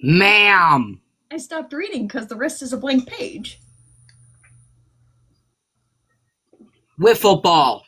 Ma'am. I stopped reading because the rest is a blank page. Wiffle ball.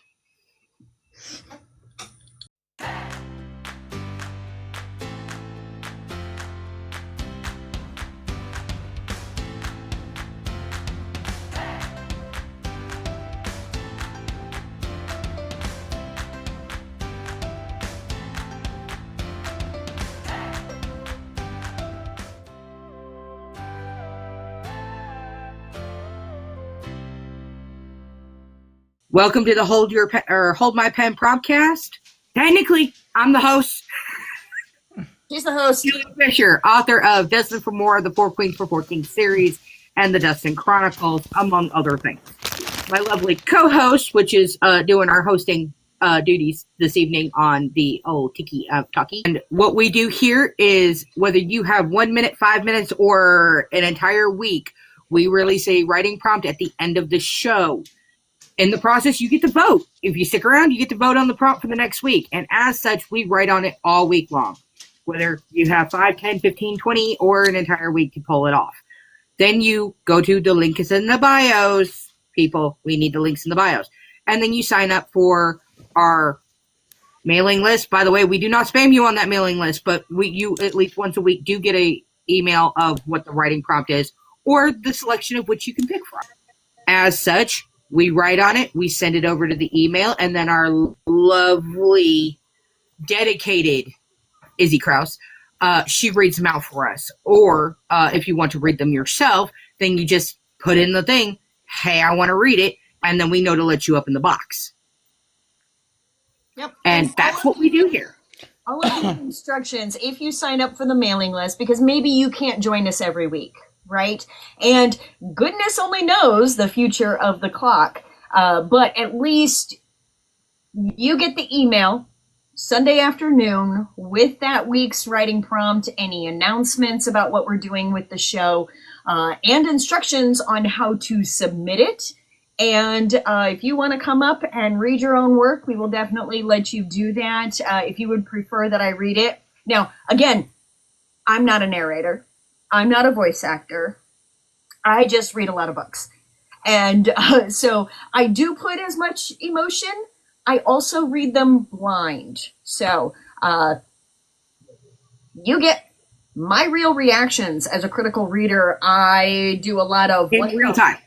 Welcome to the Hold My Pen Promptcast. Technically, I'm the host. She's the host. Julie Fisher, author of Destined for More, the Four Queens for 14 series, and the Destin Chronicles, among other things. My lovely co-host, which is doing our hosting duties this evening on the old Tiki Talkie. And what we do here is, whether you have 1 minute, 5 minutes, or an entire week, we release a writing prompt at the end of the show. In the process, you get to vote. If you stick around, you get to vote on the prompt for the next week. And as such, we write on it all week long, whether you have 5, 10, 15, 20, or an entire week to pull it off. Then you go to the link is in the bios. People, we need the links in the bios. And then you sign up for our mailing list. By the way, we do not spam you on that mailing list, but you at least once a week do get a email of what the writing prompt is or the selection of which you can pick from. As such, we write on it, we send it over to the email, and then our lovely, dedicated Izzy Krause, she reads them out for us. Or if you want to read them yourself, then you just put in the thing, hey, I want to read it, and then we know to let you up in the box. Yep. And that's what we do here. All of the instructions, if you sign up for the mailing list, because maybe you can't join us every week, right? And goodness only knows the future of the clock. But at least you get the email Sunday afternoon with that week's writing prompt, any announcements about what we're doing with the show, and instructions on how to submit it. And if you want to come up and read your own work, we will definitely let you do that if you would prefer that I read it. Now, again, I'm not a narrator. I'm not a voice actor. I just read a lot of books. And so I do put as much emotion. I also read them blind. So you get my real reactions as a critical reader. I do a lot of In real time.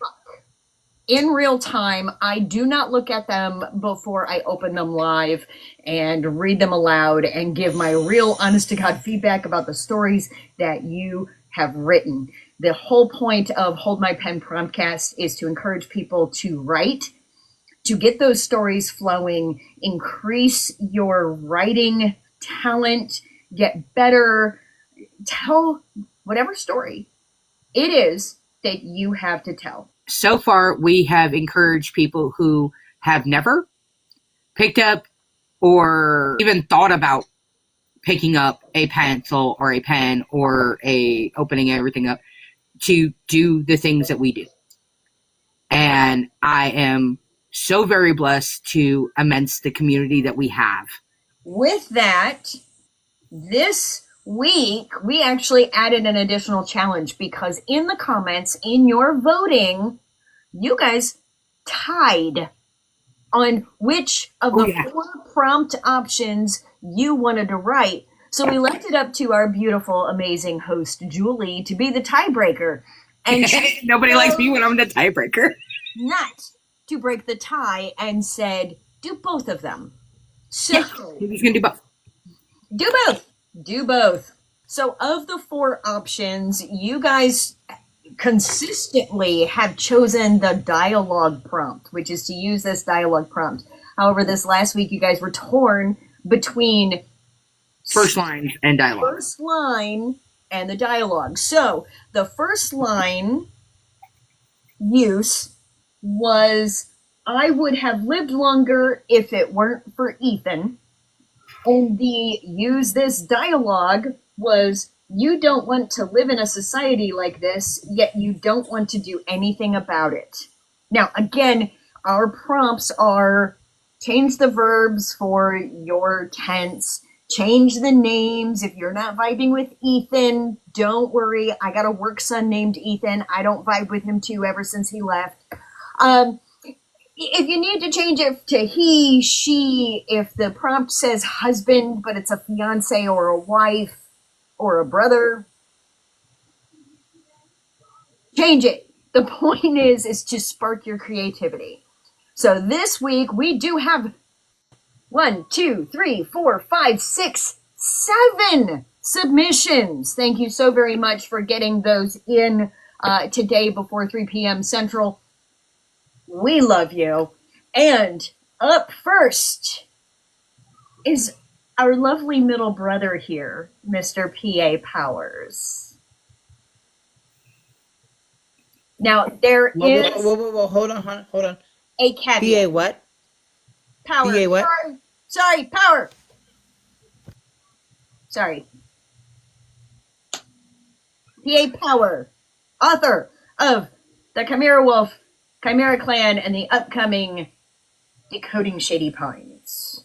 In real time. I do not look at them before I open them live and read them aloud and give my real honest to God feedback about the stories that you have written. The whole point of Hold My Pen Promptcast is to encourage people to write, to get those stories flowing, increase your writing talent, get better, tell whatever story it is that you have to tell. So far, we have encouraged people who have never picked up or even thought about picking up a pencil or a pen or opening everything up to do the things that we do. And I am so very blessed to immense the community that we have. With that, this week, we actually added an additional challenge because in the comments, in your voting, you guys tied on which of the 4 prompt options you wanted to write. So we left it up to our beautiful, amazing host, Julie, to be the tiebreaker. And nobody likes me when I'm the tiebreaker. Not to break the tie and said, do both of them. So he's going to do both. Do both. Do both. So of the 4 options, you guys consistently have chosen the dialogue prompt, which is to use this dialogue prompt. However, this last week, you guys were torn between first line and dialogue. First line and the dialogue. So the first line use was, I would have lived longer if it weren't for Ethan. And the use this dialogue was, you don't want to live in a society like this, yet you don't want to do anything about it. Now, again, our prompts are change the verbs for your tense, Change the names. If you're not vibing with Ethan, don't worry. I got a work son named Ethan. I don't vibe with him too ever since he left. If you need to change it to he, she, if the prompt says husband, but it's a fiance or a wife or a brother, change it. The point is to spark your creativity. So this week we do have 1, 2, 3, 4, 5, 6, 7 submissions. Thank you so very much for getting those in today before 3 p.m. Central. We love you. And up first is our lovely middle brother here, Mr. P.A. Powers. Now, there is... Whoa, hold on. A caveat. P.A. what? Power. P.A. what? Sorry, Power. Sorry. P.A. Power, author of The Chimera Wolf, Chimera Clan, and the upcoming Decoding Shady Pines.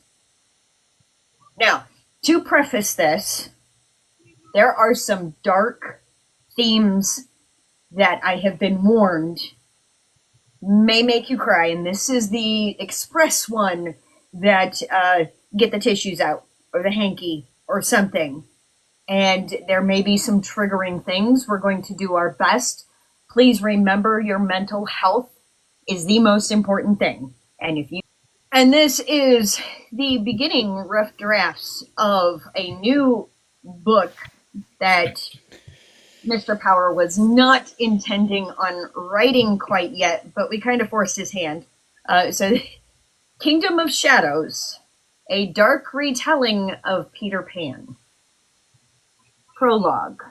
Now, to preface this, there are some dark themes that I have been warned may make you cry, and this is the express one that get the tissues out, or the hanky, or something. And there may be some triggering things. We're going to do our best. Please remember your mental health is the most important thing. And this is the beginning rough drafts of a new book that Mr. Power was not intending on writing quite yet, but we kind of forced his hand. So Kingdom of Shadows, a dark retelling of Peter Pan. Prologue.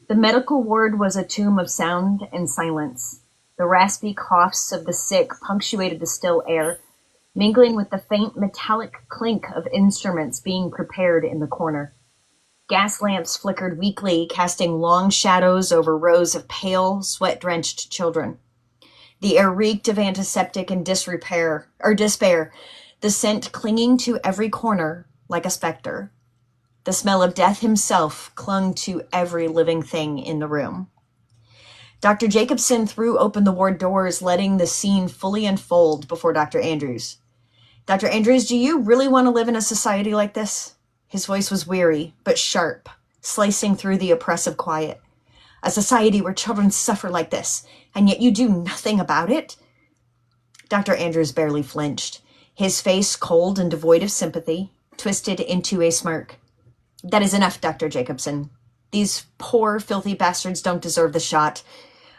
The medical ward was a tomb of sound and silence. The raspy coughs of the sick punctuated the still air, mingling with the faint metallic clink of instruments being prepared in the corner. Gas lamps flickered weakly, casting long shadows over rows of pale, sweat-drenched children. The air reeked of antiseptic and despair, the scent clinging to every corner like a specter. The smell of death himself clung to every living thing in the room. Dr. Jacobson threw open the ward doors, letting the scene fully unfold before Dr. Andrews. Dr. Andrews, do you really want to live in a society like this? His voice was weary, but sharp, slicing through the oppressive quiet. A society where children suffer like this, and yet you do nothing about it? Dr. Andrews barely flinched, his face cold and devoid of sympathy, twisted into a smirk. That is enough, Dr. Jacobson. These poor, filthy bastards don't deserve the shot.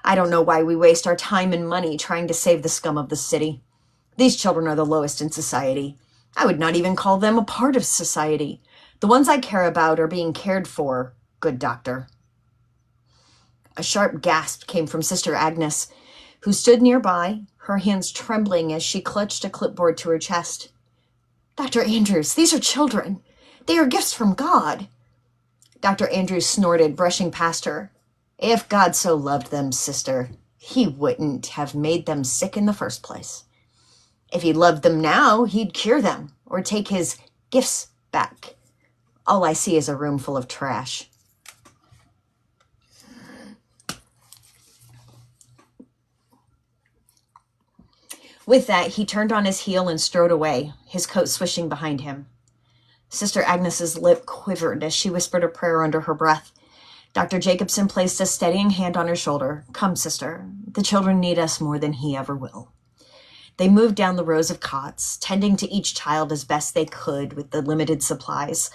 I don't know why we waste our time and money trying to save the scum of the city. These children are the lowest in society. I would not even call them a part of society. The ones I care about are being cared for, good doctor. A sharp gasp came from Sister Agnes, who stood nearby, her hands trembling as she clutched a clipboard to her chest. Dr. Andrews, these are children. They are gifts from God. Dr. Andrews snorted, brushing past her. If God so loved them, sister, he wouldn't have made them sick in the first place. If he loved them now, he'd cure them or take his gifts back. All I see is a room full of trash. With that, he turned on his heel and strode away, his coat swishing behind him. Sister Agnes's lip quivered as she whispered a prayer under her breath. Dr. Jacobson placed a steadying hand on her shoulder. Come, sister. The children need us more than he ever will. They moved down the rows of cots, tending to each child as best they could with the limited supplies.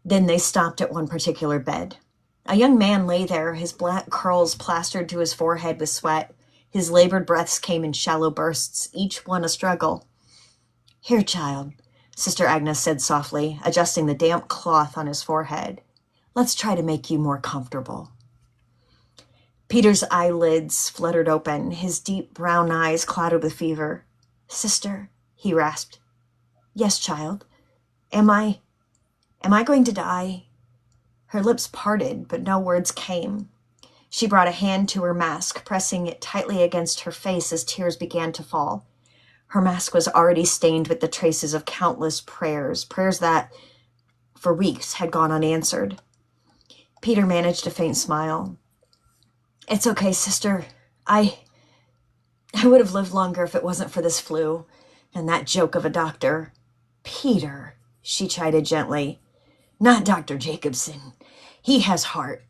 Then they stopped at one particular bed. A young man lay there, his black curls plastered to his forehead with sweat. His labored breaths came in shallow bursts, each one a struggle. Here, child, Sister Agnes said softly, adjusting the damp cloth on his forehead. Let's try to make you more comfortable. Peter's eyelids fluttered open, his deep brown eyes clouded with fever. Sister, he rasped. Yes, child. Am I going to die? Her lips parted, but no words came. She brought a hand to her mask, pressing it tightly against her face as tears began to fall. Her mask was already stained with the traces of countless prayers that, for weeks, had gone unanswered. Peter managed a faint smile. "It's okay, sister. I would have lived longer if it wasn't for this flu and that joke of a doctor." "Peter," she chided gently. "Not Dr. Jacobson. He has heart."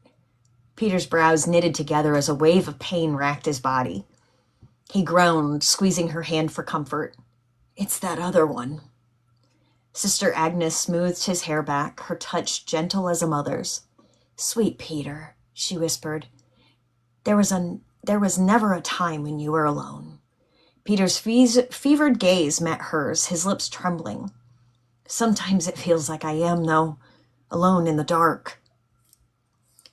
Peter's brows knitted together as a wave of pain racked his body. He groaned, squeezing her hand for comfort. "It's that other one." Sister Agnes smoothed his hair back, her touch gentle as a mother's. "Sweet Peter," she whispered, there was never a time when you were alone." Peter's fevered gaze met hers, his lips trembling. "Sometimes it feels like I am, though, alone in the dark."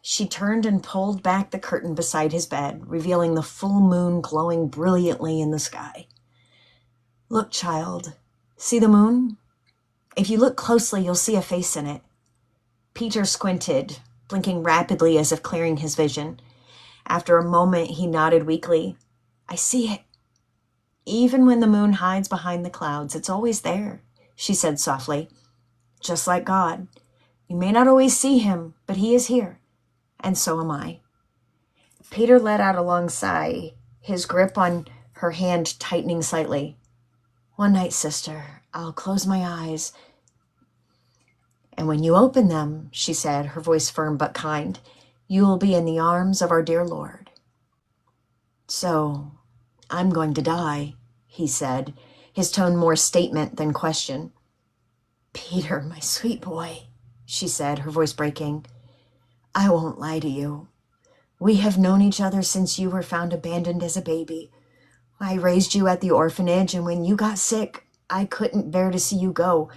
She turned and pulled back the curtain beside his bed, revealing the full moon glowing brilliantly in the sky. "Look, child. See the moon? If you look closely, you'll see a face in it." Peter squinted, blinking rapidly as if clearing his vision. After a moment, he nodded weakly. "I see it. Even when the moon hides behind the clouds, it's always there," she said softly. "Just like God. You may not always see him, but he is here. And so am I." Peter let out a long sigh, his grip on her hand tightening slightly. "One night, sister, I'll close my eyes. And when you open them," she said, her voice firm but kind, "you will be in the arms of our dear Lord." "So, I'm going to die," he said, his tone more statement than question. "Peter, my sweet boy," she said, her voice breaking, "I won't lie to you. We have known each other since you were found abandoned as a baby. I raised you at the orphanage, and when you got sick, I couldn't bear to see you go.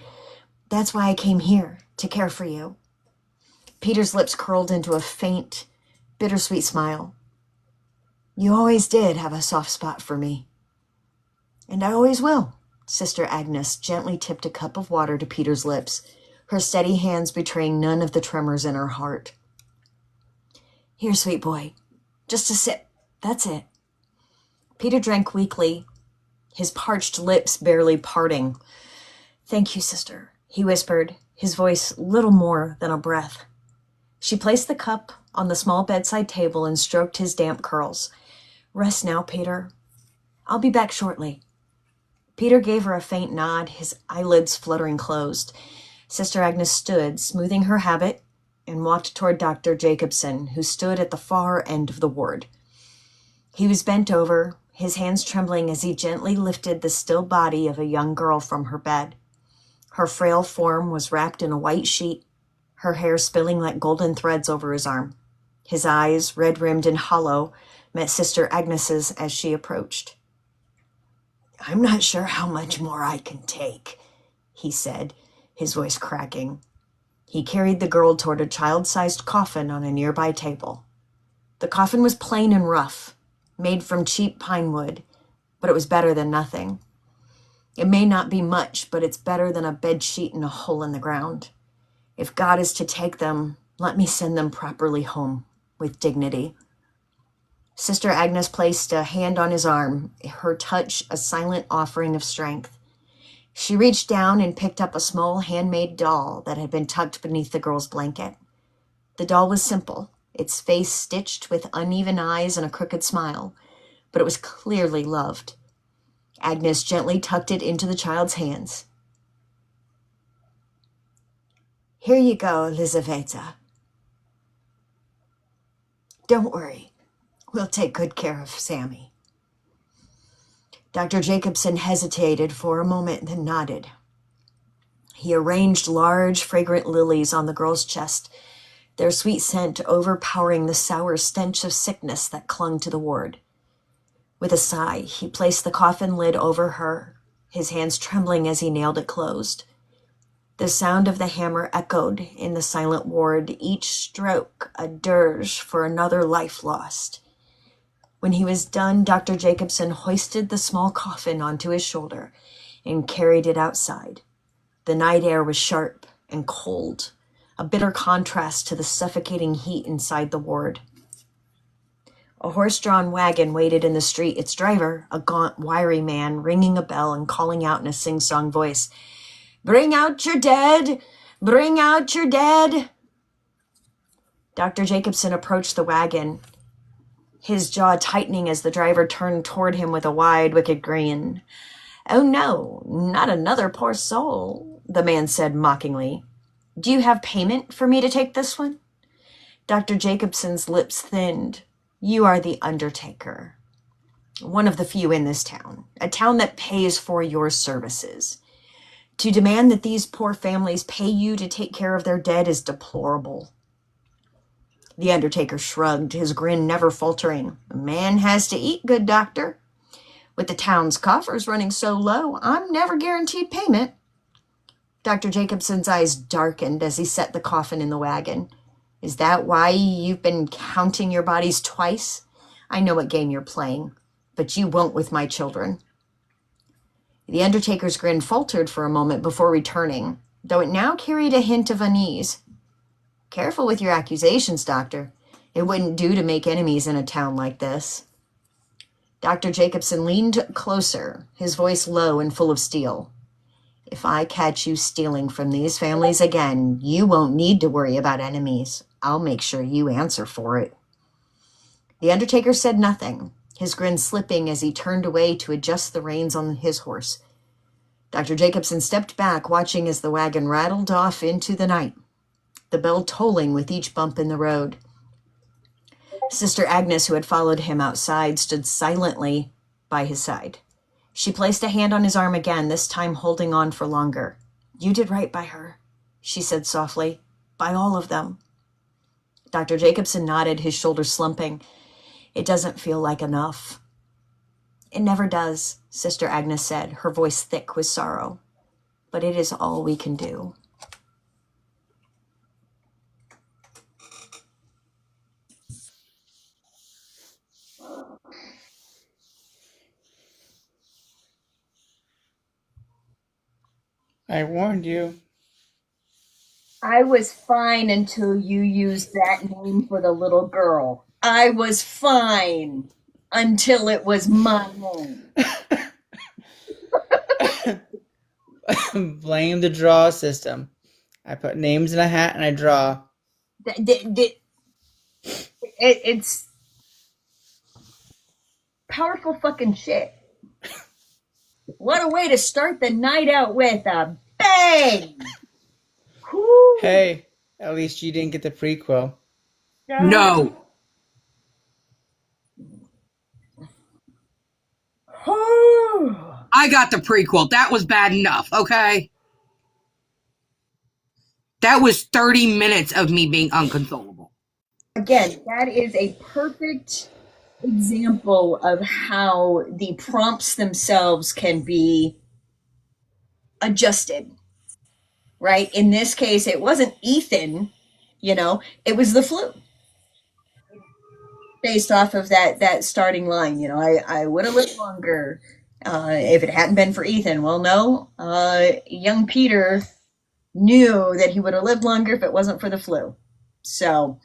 That's why I came here, to care for you." Peter's lips curled into a faint, bittersweet smile. "You always did have a soft spot for me." "And I always will." Sister Agnes gently tipped a cup of water to Peter's lips, her steady hands betraying none of the tremors in her heart. "Here, sweet boy. Just a sip. That's it." Peter drank weakly, his parched lips barely parting. "Thank you, sister," he whispered, his voice little more than a breath. She placed the cup on the small bedside table and stroked his damp curls. "Rest now, Peter. I'll be back shortly." Peter gave her a faint nod, his eyelids fluttering closed. Sister Agnes stood, smoothing her habit, and walked toward Dr. Jacobson, who stood at the far end of the ward. He was bent over, his hands trembling as he gently lifted the still body of a young girl from her bed. Her frail form was wrapped in a white sheet, her hair spilling like golden threads over his arm. His eyes, red-rimmed and hollow, met Sister Agnes's as she approached. "I'm not sure how much more I can take," he said, his voice cracking. He carried the girl toward a child-sized coffin on a nearby table. The coffin was plain and rough, made from cheap pine wood, but it was better than nothing. It may not be much, but it's better than a bed sheet in a hole in the ground. If God is to take them, let me send them properly home, with dignity. Sister Agnes placed a hand on his arm, her touch a silent offering of strength. She reached down and picked up a small handmade doll that had been tucked beneath the girl's blanket. The doll was simple, its face stitched with uneven eyes and a crooked smile, but it was clearly loved. Agnes gently tucked it into the child's hands. "Here you go, Elizaveta. Don't worry. We'll take good care of Sammy." Dr. Jacobson hesitated for a moment, then nodded. He arranged large, fragrant lilies on the girl's chest, their sweet scent overpowering the sour stench of sickness that clung to the ward. With a sigh, he placed the coffin lid over her, his hands trembling as he nailed it closed. The sound of the hammer echoed in the silent ward, each stroke a dirge for another life lost. When he was done, Dr. Jacobson hoisted the small coffin onto his shoulder and carried it outside. The night air was sharp and cold, a bitter contrast to the suffocating heat inside the ward. A horse-drawn wagon waited in the street, its driver, a gaunt, wiry man, ringing a bell and calling out in a sing-song voice, "Bring out your dead! Bring out your dead!" Dr. Jacobson approached the wagon, his jaw tightening as the driver turned toward him with a wide, wicked grin. "Oh no, not another poor soul," the man said mockingly. "Do you have payment for me to take this one?" Dr. Jacobson's lips thinned. "You are the undertaker. One of the few in this town, a town that pays for your services. To demand that these poor families pay you to take care of their dead is deplorable." The undertaker shrugged, his grin never faltering. "A man has to eat, good doctor. With the town's coffers running so low, I'm never guaranteed payment." Dr. Jacobson's eyes darkened as he set the coffin in the wagon. "Is that why you've been counting your bodies twice? I know what game you're playing, but you won't with my children." The undertaker's grin faltered for a moment before returning, though it now carried a hint of unease. "Careful with your accusations, doctor. It wouldn't do to make enemies in a town like this." Dr. Jacobson leaned closer, his voice low and full of steel. "If I catch you stealing from these families again, you won't need to worry about enemies. I'll make sure you answer for it." The undertaker said nothing, his grin slipping as he turned away to adjust the reins on his horse. Dr. Jacobson stepped back, watching as the wagon rattled off into the night, the bell tolling with each bump in the road. Sister Agnes, who had followed him outside, stood silently by his side. She placed a hand on his arm again, this time holding on for longer. "You did right by her," she said softly. "By all of them." Dr. Jacobson nodded, his shoulders slumping. "It doesn't feel like enough." "It never does," Sister Agnes said, her voice thick with sorrow. "But it is all we can do." I warned you. I was fine until you used that name for the little girl. I was fine until it was my name. Blame the draw system. I put names in a hat and I draw. It's powerful fucking shit. What a way to start the night out with a bang! Whew. Hey, at least you didn't get the prequel. No. I got the prequel. That was bad enough, okay? That was 30 minutes of me being unconsolable. Again, that is a perfect example of how the prompts themselves can be adjusted, right? In this case, it wasn't Ethan, it was the flu. Based off of that starting line, I would have lived longer if it hadn't been for Ethan. Well, no, young Peter knew that he would have lived longer if it wasn't for the flu. So,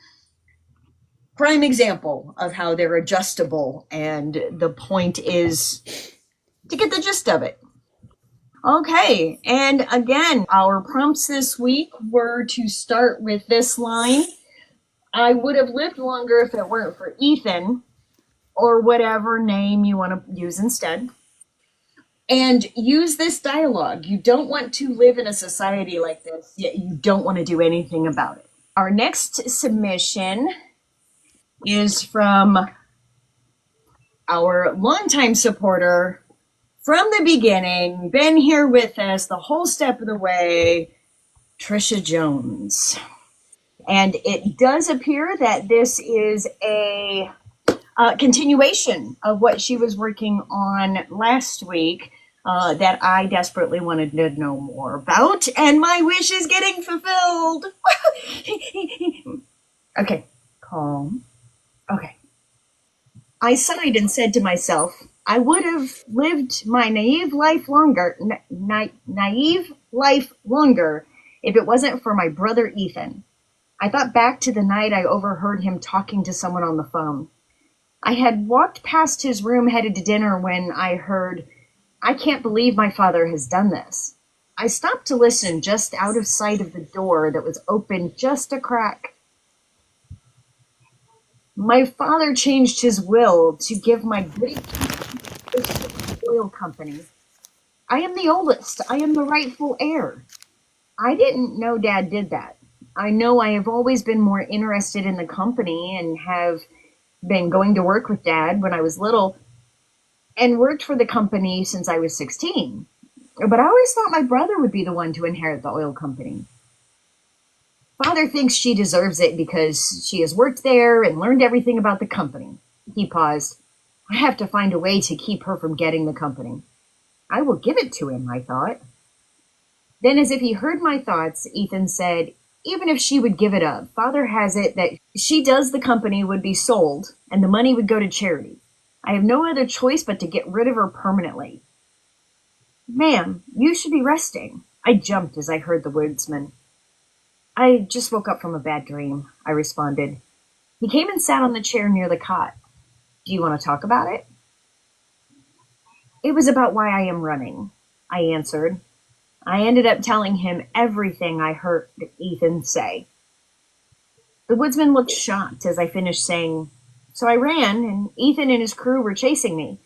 prime example of how they're adjustable, and the point is to get the gist of it. Okay, and again, our prompts this week were to start with this line: "I would have lived longer if it weren't for Ethan," or whatever name you want to use instead. And use this dialogue. You don't want to live in a society like this, yet you don't want to do anything about it. Our next submission is from our longtime supporter from the beginning, been here with us the whole step of the way, Trisha Jones. And it does appear that this is a continuation of what she was working on last week that I desperately wanted to know more about, and my wish is getting fulfilled. Okay, calm. Okay. I sighed and said to myself, I would have lived my naive life longer if it wasn't for my brother Ethan. I thought back to the night I overheard him talking to someone on the phone. I had walked past his room headed to dinner when I heard, "I can't believe my father has done this." I stopped to listen just out of sight of the door that was open just a crack. My father changed his will to give my great oil company. I am the oldest. I am the rightful heir. I didn't know Dad did that. I know I have always been more interested in the company and have been going to work with Dad when I was little and worked for the company since I was 16. But I always thought my brother would be the one to inherit the oil company. Father thinks she deserves it because she has worked there and learned everything about the company. He paused. I have to find a way to keep her from getting the company. I will give it to him, I thought. Then, as if he heard my thoughts, Ethan said, even if she would give it up, Father has it that she does the company would be sold and the money would go to charity. I have no other choice but to get rid of her permanently. Ma'am, you should be resting. I jumped as I heard the woodsman. I just woke up from a bad dream, I responded. He came and sat on the chair near the cot. Do you want to talk about it? It was about why I am running, I answered. I ended up telling him everything I heard Ethan say. The woodsman looked shocked as I finished saying, so I ran, and Ethan and his crew were chasing me.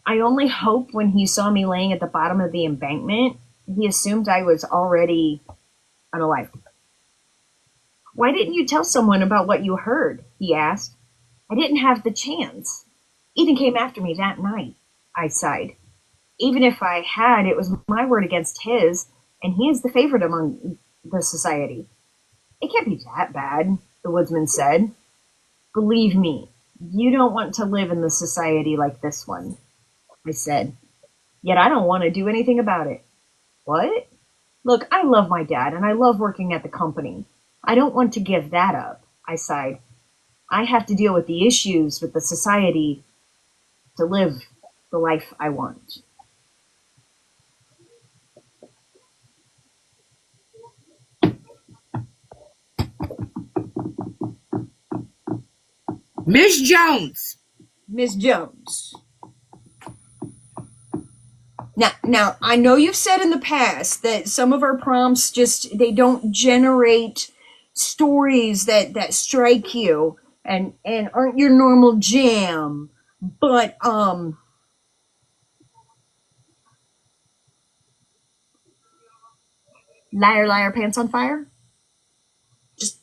I only hope when he saw me laying at the bottom of the embankment, he assumed I was already unalive. Why didn't you tell someone about what you heard? He asked. I didn't have the chance. Ethan came after me that night, I sighed. Even if I had, it was my word against his, and he is the favorite among the society. It can't be that bad, the woodsman said. Believe me, you don't want to live in the society like this one, I said. Yet I don't want to do anything about it. What? Look, I love my dad, and I love working at the company. I don't want to give that up, I sighed. I have to deal with the issues with the society to live the life I want. Miss Jones. Miss Jones. Now, I know you've said in the past that some of our prompts they don't generate stories that strike you and aren't your normal jam. But, liar, liar, pants on fire? Just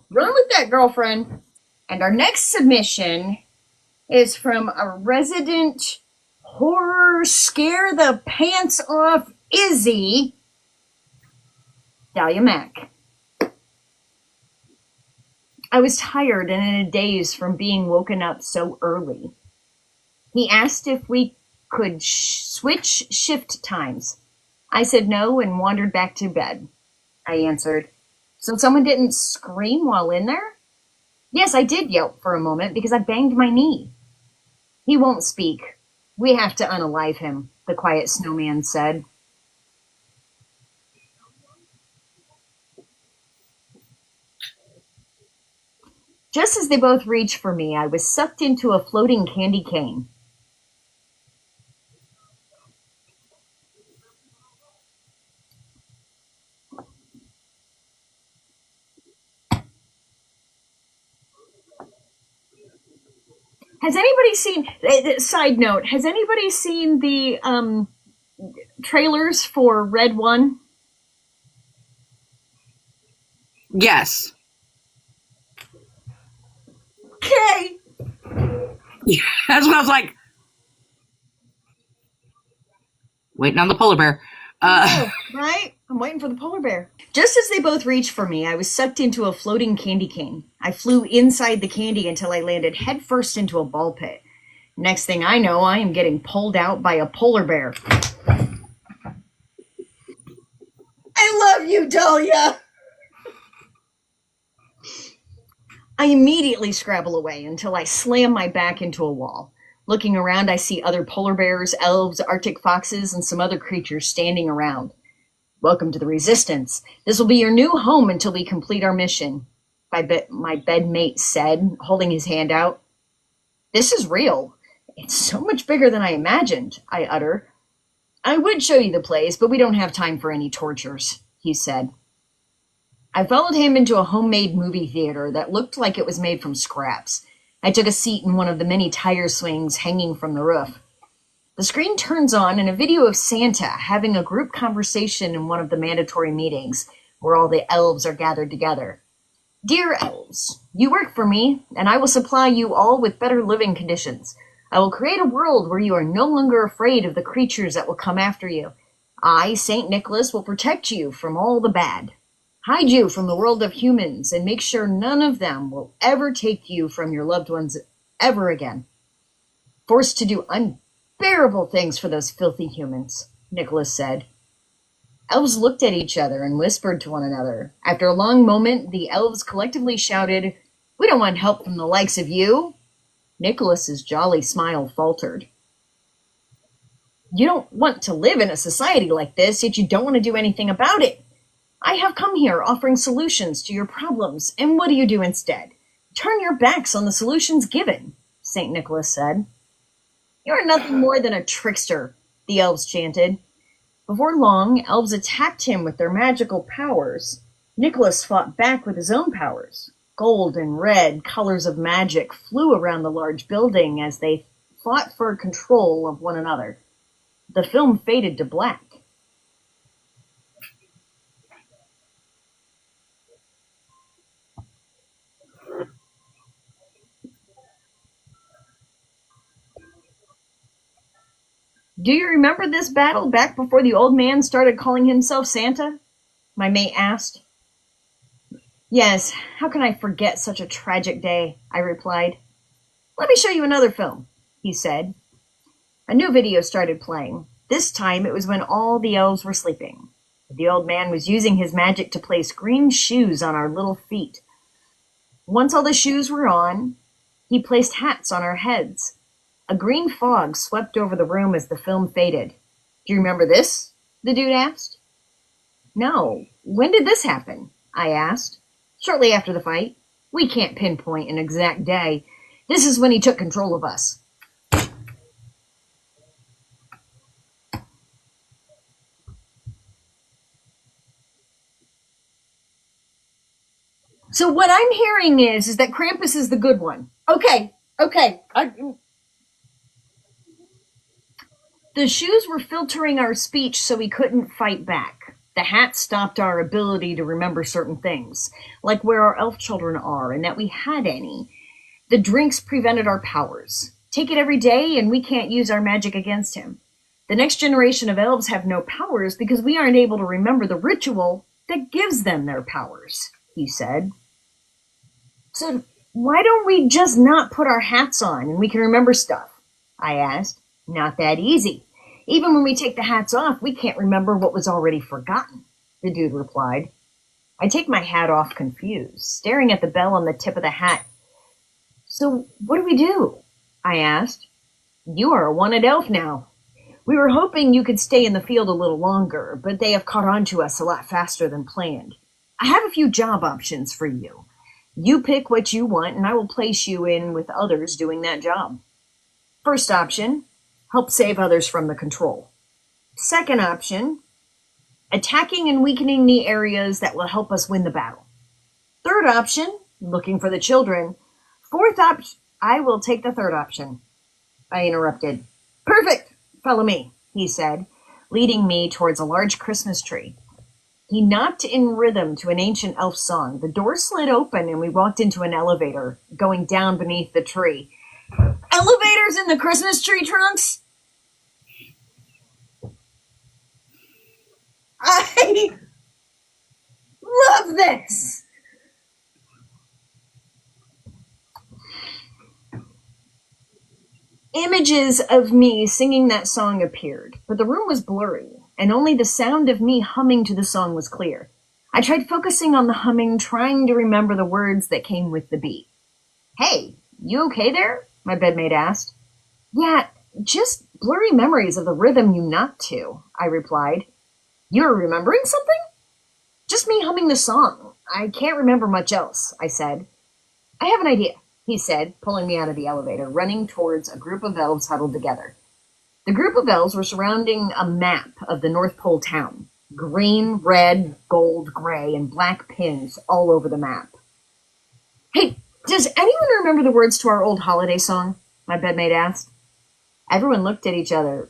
run with that, girlfriend. And our next submission is from a resident horror scare the pants off Izzy, Dahlia Mac. I was tired and in a daze from being woken up so early. He asked if we could switch shift times. I said no and wandered back to bed. I answered, so someone didn't scream while in there? Yes, I did yelp for a moment because I banged my knee. He won't speak. We have to unalive him, the quiet snowman said. Just as they both reached for me, I was sucked into a floating candy cane. Has anybody seen, side note, has anybody seen the trailers for Red 1? Yes. Okay. Yeah, that's what I was like. Waiting on the polar bear. Right? I'm waiting for the polar bear. Just as they both reached for me, I was sucked into a floating candy cane. I flew inside the candy until I landed headfirst into a ball pit. Next thing I know, I am getting pulled out by a polar bear. I love you, Dahlia! I immediately scrabble away until I slam my back into a wall. Looking around, I see other polar bears, elves, Arctic foxes, and some other creatures standing around. Welcome to the Resistance. This will be your new home until we complete our mission. my bedmate said, holding his hand out. This is real. It's so much bigger than I imagined, I utter. I would show you the place, but we don't have time for any tortures, he said. I followed him into a homemade movie theater that looked like it was made from scraps. I took a seat in one of the many tire swings hanging from the roof. The screen turns on and a video of Santa having a group conversation in one of the mandatory meetings where all the elves are gathered together. Dear elves, you work for me, and I will supply you all with better living conditions. I will create a world where you are no longer afraid of the creatures that will come after you. I, St. Nicholas, will protect you from all the bad, hide you from the world of humans, and make sure none of them will ever take you from your loved ones ever again. Forced to do unbearable things for those filthy humans, Nicholas said. Elves looked at each other and whispered to one another. After a long moment, the elves collectively shouted, We don't want help from the likes of you. Nicholas's jolly smile faltered. You don't want to live in a society like this, yet you don't want to do anything about it. I have come here offering solutions to your problems, and what do you do instead? Turn your backs on the solutions given, St. Nicholas said. You are nothing more than a trickster, the elves chanted. Before long, elves attacked him with their magical powers. Nicholas fought back with his own powers. Gold and red colors of magic flew around the large building as they fought for control of one another. The film faded to black. Do you remember this battle back before the old man started calling himself Santa? My mate asked. Yes, how can I forget such a tragic day? I replied. Let me show you another film, he said. A new video started playing. This time it was when all the elves were sleeping. The old man was using his magic to place green shoes on our little feet. Once all the shoes were on, he placed hats on our heads. A green fog swept over the room as the film faded. Do you remember this? The dude asked. No. When did this happen? I asked. Shortly after the fight. We can't pinpoint an exact day. This is when he took control of us. So what I'm hearing is that Krampus is the good one. Okay. The shoes were filtering our speech so we couldn't fight back. The hat stopped our ability to remember certain things, like where our elf children are and that we had any. The drinks prevented our powers. Take it every day and we can't use our magic against him. The next generation of elves have no powers because we aren't able to remember the ritual that gives them their powers, he said. So why don't we just not put our hats on and we can remember stuff? I asked. Not that easy. Even when we take the hats off, we can't remember what was already forgotten, the dude replied. I take my hat off confused, staring at the bell on the tip of the hat. So what do we do? I asked. You are a wanted elf now. We were hoping you could stay in the field a little longer, but they have caught on to us a lot faster than planned. I have a few job options for you. You pick what you want, and I will place you in with others doing that job. First option, help save others from the control. Second option, attacking and weakening the areas that will help us win the battle. Third option, looking for the children. Fourth option, I will take the third option. I interrupted. Perfect, follow me, he said, leading me towards a large Christmas tree. He knocked in rhythm to an ancient elf song. The door slid open and we walked into an elevator, going down beneath the tree. Elevators in the Christmas tree trunks? I love this! Images of me singing that song appeared, but the room was blurry, and only the sound of me humming to the song was clear. I tried focusing on the humming, trying to remember the words that came with the beat. Hey, you okay there? My bedmate asked. Yeah, just blurry memories of the rhythm you knocked to, I replied. You're remembering something? Just me humming the song. I can't remember much else, I said. I have an idea, he said, pulling me out of the elevator, running towards a group of elves huddled together. The group of elves were surrounding a map of the North Pole town. Green, red, gold, gray, and black pins all over the map. Hey, does anyone remember the words to our old holiday song? My bedmate asked. Everyone looked at each other.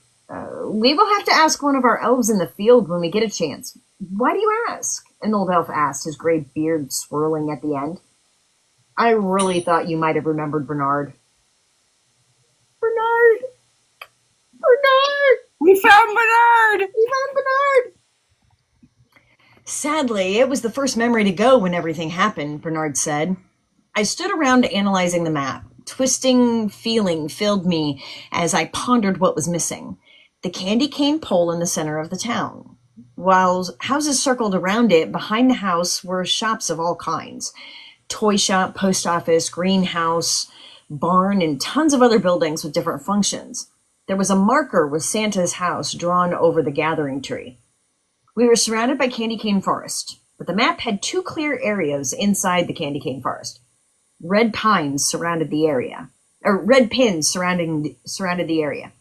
We will have to ask one of our elves in the field when we get a chance. Why do you ask? An old elf asked, his gray beard swirling at the end. I really thought you might have remembered Bernard. Bernard! We found Bernard! We found Bernard! Sadly, it was the first memory to go when everything happened, Bernard said. I stood around analyzing the map. Twisting feeling filled me as I pondered what was missing. The candy cane pole in the center of the town. While houses circled around it, behind the house were shops of all kinds. Toy shop, post office, greenhouse, barn, and tons of other buildings with different functions. There was a marker with Santa's house drawn over the gathering tree. We were surrounded by candy cane forest, but the map had two clear areas inside the candy cane forest. Red pines surrounded the area, or red pins surrounded the area.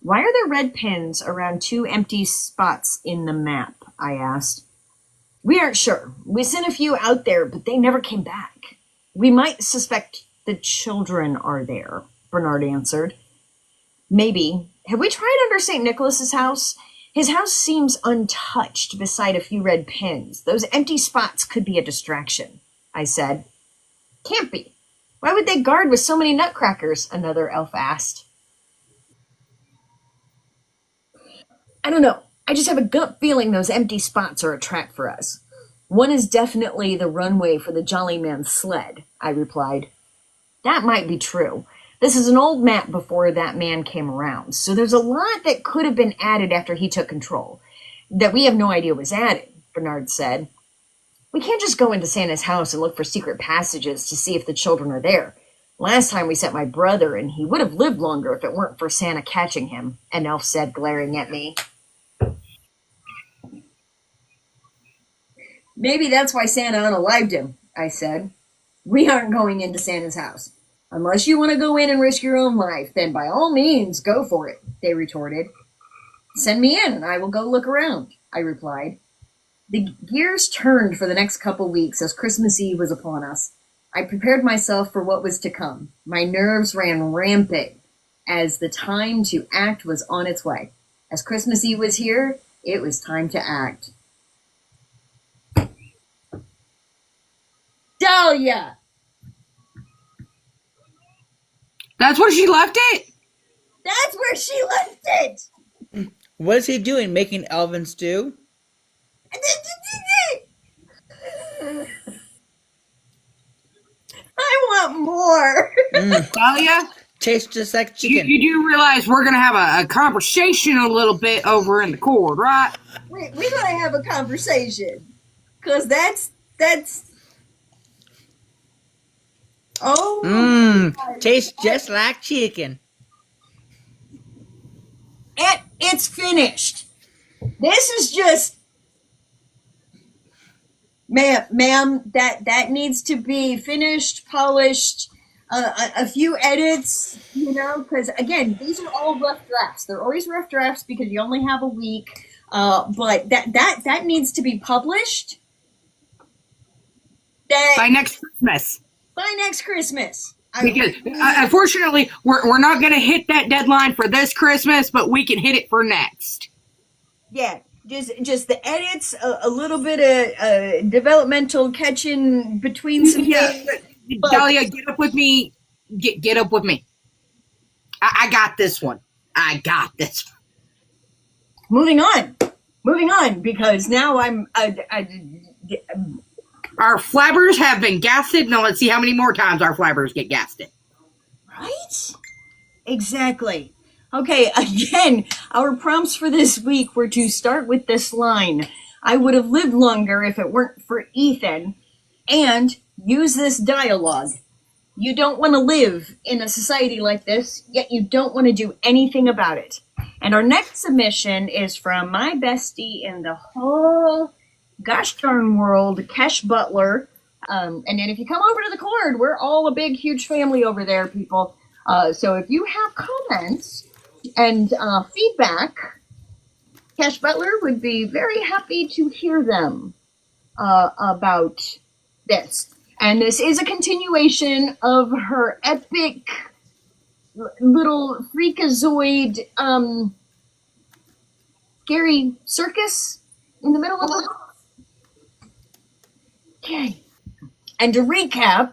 Why are there red pins around two empty spots in the map? I asked. We aren't sure. We sent a few out there, but they never came back. We might suspect the children are there, Bernard answered. Maybe. Have we tried under St. Nicholas's house? His house seems untouched beside a few red pins. Those empty spots could be a distraction, I said. Can't be. Why would they guard with so many nutcrackers? Another elf asked. I don't know. I just have a gut feeling those empty spots are a trap for us. One is definitely the runway for the Jolly Man's sled, I replied. That might be true. This is an old map before that man came around, so there's a lot that could have been added after he took control, that we have no idea was added, Bernard said. We can't just go into Santa's house and look for secret passages to see if the children are there. Last time we sent my brother, and he would have lived longer if it weren't for Santa catching him, an elf said, glaring at me. Maybe that's why Santa unalived him, I said. We aren't going into Santa's house. Unless you want to go in and risk your own life, then by all means, go for it, they retorted. Send me in, and I will go look around, I replied. The gears turned for the next couple weeks as Christmas Eve was upon us. I prepared myself for what was to come. My nerves ran rampant as the time to act was on its way. As Christmas Eve was here, it was time to act. Dahlia! That's where she left it? That's where she left it! What is he doing? Making elven stew? I want more. Dahlia? Tastes just like chicken. You do realize we're going to have a conversation a little bit over in the cord, right? We're going to have a conversation. Because that's... Oh. Tastes just like chicken. It's finished. This is just... Ma'am, that needs to be finished, polished, a few edits, because, again, these are all rough drafts. They're always rough drafts because you only have a week, but that needs to be published. By next Christmas. By next Christmas. Because, unfortunately, we're not going to hit that deadline for this Christmas, but we can hit it for next. Yeah. Just the edits, a little bit of developmental catching between some things. Dahlia, get up with me. Get up with me. I got this one. I got this one. Moving on, because now our flabbers have been gasted. Now let's see how many more times our flabbers get gasted. Right? Exactly. Okay, again, our prompts for this week were to start with this line. I would have lived longer if it weren't for Ethan. And use this dialogue. You don't want to live in a society like this, yet you don't want to do anything about it. And our next submission is from my bestie in the whole Gosh darn world, Kesh Butler. And then if you come over to the Cord, we're all a big, huge family over there, people. So if you have comments and feedback, Kesh Butler would be very happy to hear them about this. And this is a continuation of her epic little freakazoid scary circus in the middle of the... Okay. And to recap,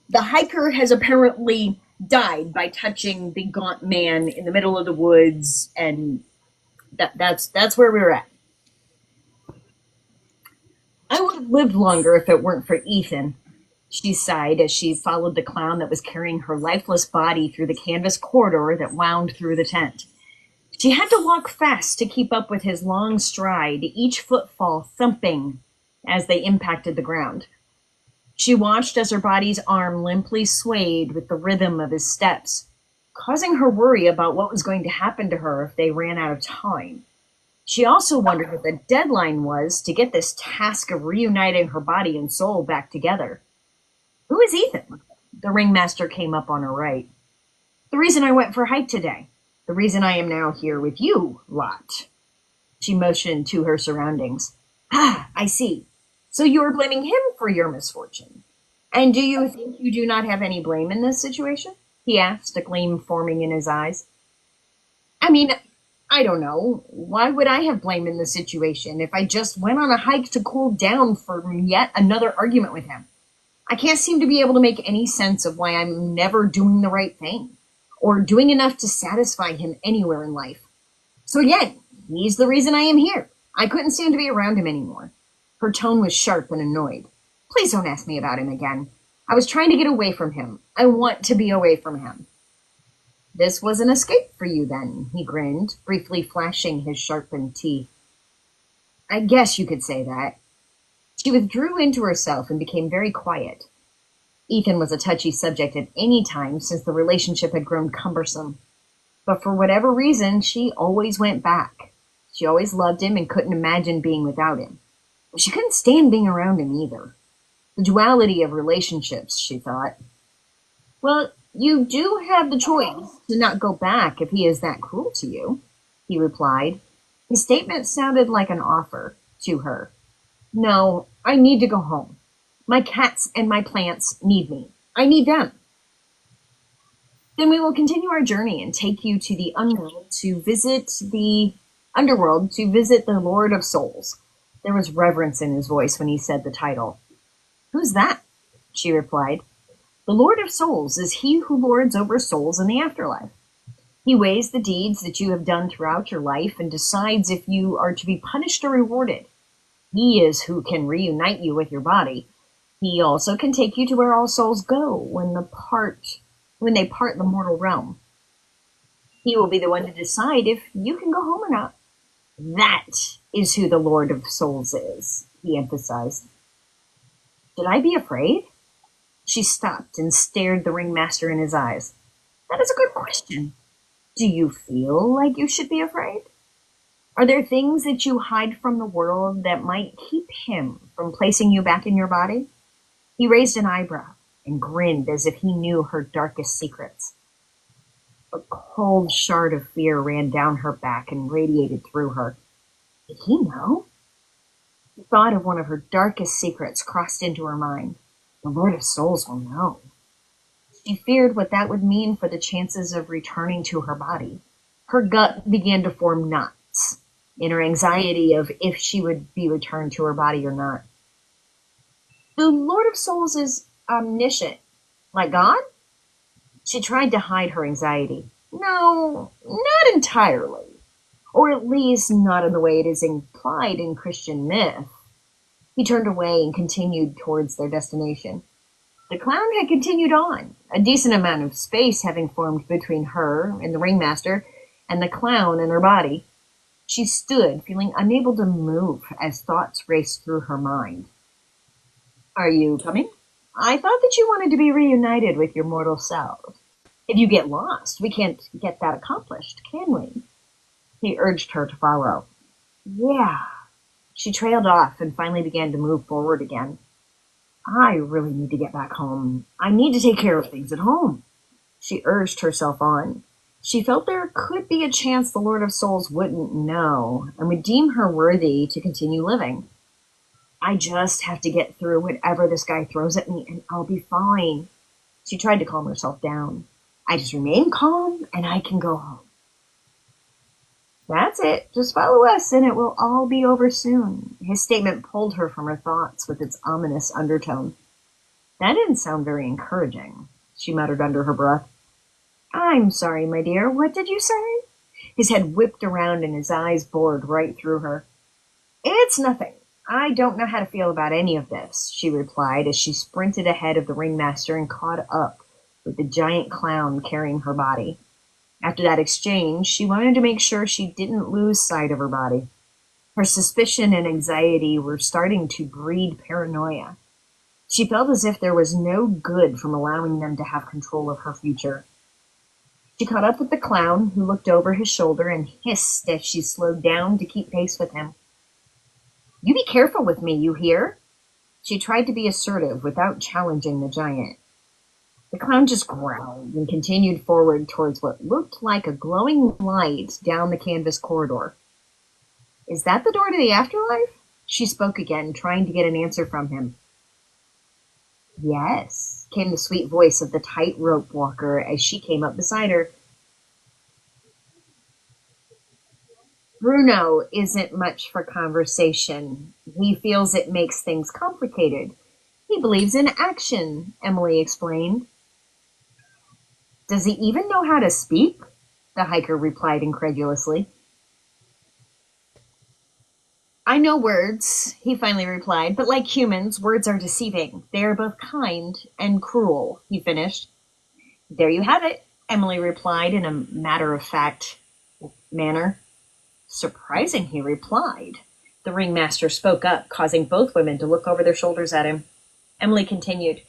the hiker has apparently died by touching the gaunt man in the middle of the woods, and that's where we're at. I would have lived longer if it weren't for Ethan, she sighed as she followed the clown that was carrying her lifeless body through the canvas corridor that wound through the tent. She had to walk fast to keep up with his long stride, each footfall thumping as they impacted the ground. She watched as her body's arm limply swayed with the rhythm of his steps, causing her worry about what was going to happen to her if they ran out of time. She also wondered what the deadline was to get this task of reuniting her body and soul back together. Who is Ethan? The ringmaster came up on her right. The reason I went for a hike today. The reason I am now here with you, lot. She motioned to her surroundings. Ah, I see. So you are blaming him for your misfortune. And do you think you do not have any blame in this situation? He asked, a gleam forming in his eyes. I mean, I don't know. Why would I have blame in this situation if I just went on a hike to cool down for yet another argument with him? I can't seem to be able to make any sense of why I'm never doing the right thing or doing enough to satisfy him anywhere in life. So again, he's the reason I am here. I couldn't stand to be around him anymore. Her tone was sharp and annoyed. Please don't ask me about him again. I was trying to get away from him. I want to be away from him. This was an escape for you then, he grinned, briefly flashing his sharpened teeth. I guess you could say that. She withdrew into herself and became very quiet. Ethan was a touchy subject at any time since the relationship had grown cumbersome. But for whatever reason, she always went back. She always loved him and couldn't imagine being without him. But she couldn't stand being around him either. The duality of relationships, she thought. Well, you do have the choice to not go back if he is that cruel to you, he replied. His statement sounded like an offer to her. No, I need to go home. My cats and my plants need me. I need them. Then we will continue our journey and take you to the underworld to visit the Lord of Souls. There was reverence in his voice when he said the title. Who's that? She replied. The Lord of Souls is he who lords over souls in the afterlife. He weighs the deeds that you have done throughout your life and decides if you are to be punished or rewarded. He is who can reunite you with your body. He also can take you to where all souls go when they part the mortal realm. He will be the one to decide if you can go home or not. That is who the Lord of Souls is, he emphasized. Should I be afraid? She stopped and stared the ringmaster in his eyes. That is a good question. Do you feel like you should be afraid? Are there things that you hide from the world that might keep him from placing you back in your body? He raised an eyebrow and grinned as if he knew her darkest secrets. A cold shard of fear ran down her back and radiated through her. Did he know? The thought of one of her darkest secrets crossed into her mind. The Lord of Souls will know. She feared what that would mean for the chances of returning to her body. Her gut began to form knots in her anxiety of if she would be returned to her body or not. The Lord of Souls is omniscient, like God? She tried to hide her anxiety. No, not entirely. Or at least not in the way it is implied in Christian myth. He turned away and continued towards their destination. The clown had continued on, a decent amount of space having formed between her and the ringmaster and the clown and her body. She stood, feeling unable to move as thoughts raced through her mind. Are you coming? I thought that you wanted to be reunited with your mortal self. If you get lost, we can't get that accomplished, can we? He urged her to follow. Yeah. She trailed off and finally began to move forward again. I really need to get back home. I need to take care of things at home. She urged herself on. She felt there could be a chance the Lord of Souls wouldn't know and would deem her worthy to continue living. I just have to get through whatever this guy throws at me and I'll be fine. She tried to calm herself down. I just remain calm and I can go home. That's it. Just follow us and it will all be over soon. His statement pulled her from her thoughts with its ominous undertone. That didn't sound very encouraging, she muttered under her breath. I'm sorry, my dear. What did you say? His head whipped around and his eyes bored right through her. It's nothing. I don't know how to feel about any of this, she replied as she sprinted ahead of the ringmaster and caught up with the giant clown carrying her body. After that exchange, she wanted to make sure she didn't lose sight of her body. Her suspicion and anxiety were starting to breed paranoia. She felt as if there was no good from allowing them to have control of her future. She caught up with the clown, who looked over his shoulder and hissed as she slowed down to keep pace with him. You be careful with me, you hear? She tried to be assertive without challenging the giant. The clown just growled and continued forward towards what looked like a glowing light down the canvas corridor. Is that the door to the afterlife? She spoke again, trying to get an answer from him. Yes, came the sweet voice of the tightrope walker as she came up beside her. Bruno isn't much for conversation. He feels it makes things complicated. He believes in action, Emily explained. Does he even know how to speak? The hiker replied incredulously. I know words, he finally replied, but like humans, words are deceiving. They are both kind and cruel, he finished. There you have it, Emily replied in a matter-of-fact manner. Surprising, he replied. The ringmaster spoke up, causing both women to look over their shoulders at him. Emily continued,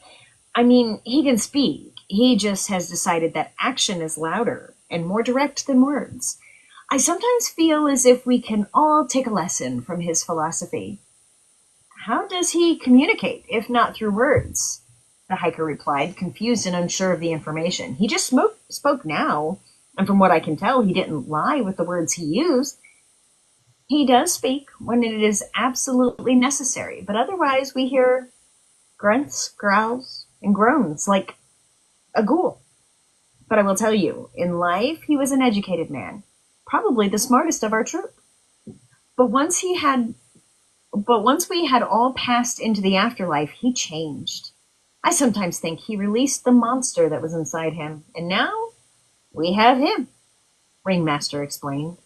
I mean, he can speak. He just has decided that action is louder and more direct than words. I sometimes feel as if we can all take a lesson from his philosophy. How does he communicate, if not through words? The hiker replied, confused and unsure of the information. He just spoke now, and from what I can tell, he didn't lie with the words he used. He does speak when it is absolutely necessary, but otherwise we hear grunts, growls, and groans like a ghoul. But I will tell you, in life, he was an educated man, probably the smartest of our troop. But once we had all passed into the afterlife, he changed. I sometimes think he released the monster that was inside him, and now we have him, Ringmaster explained.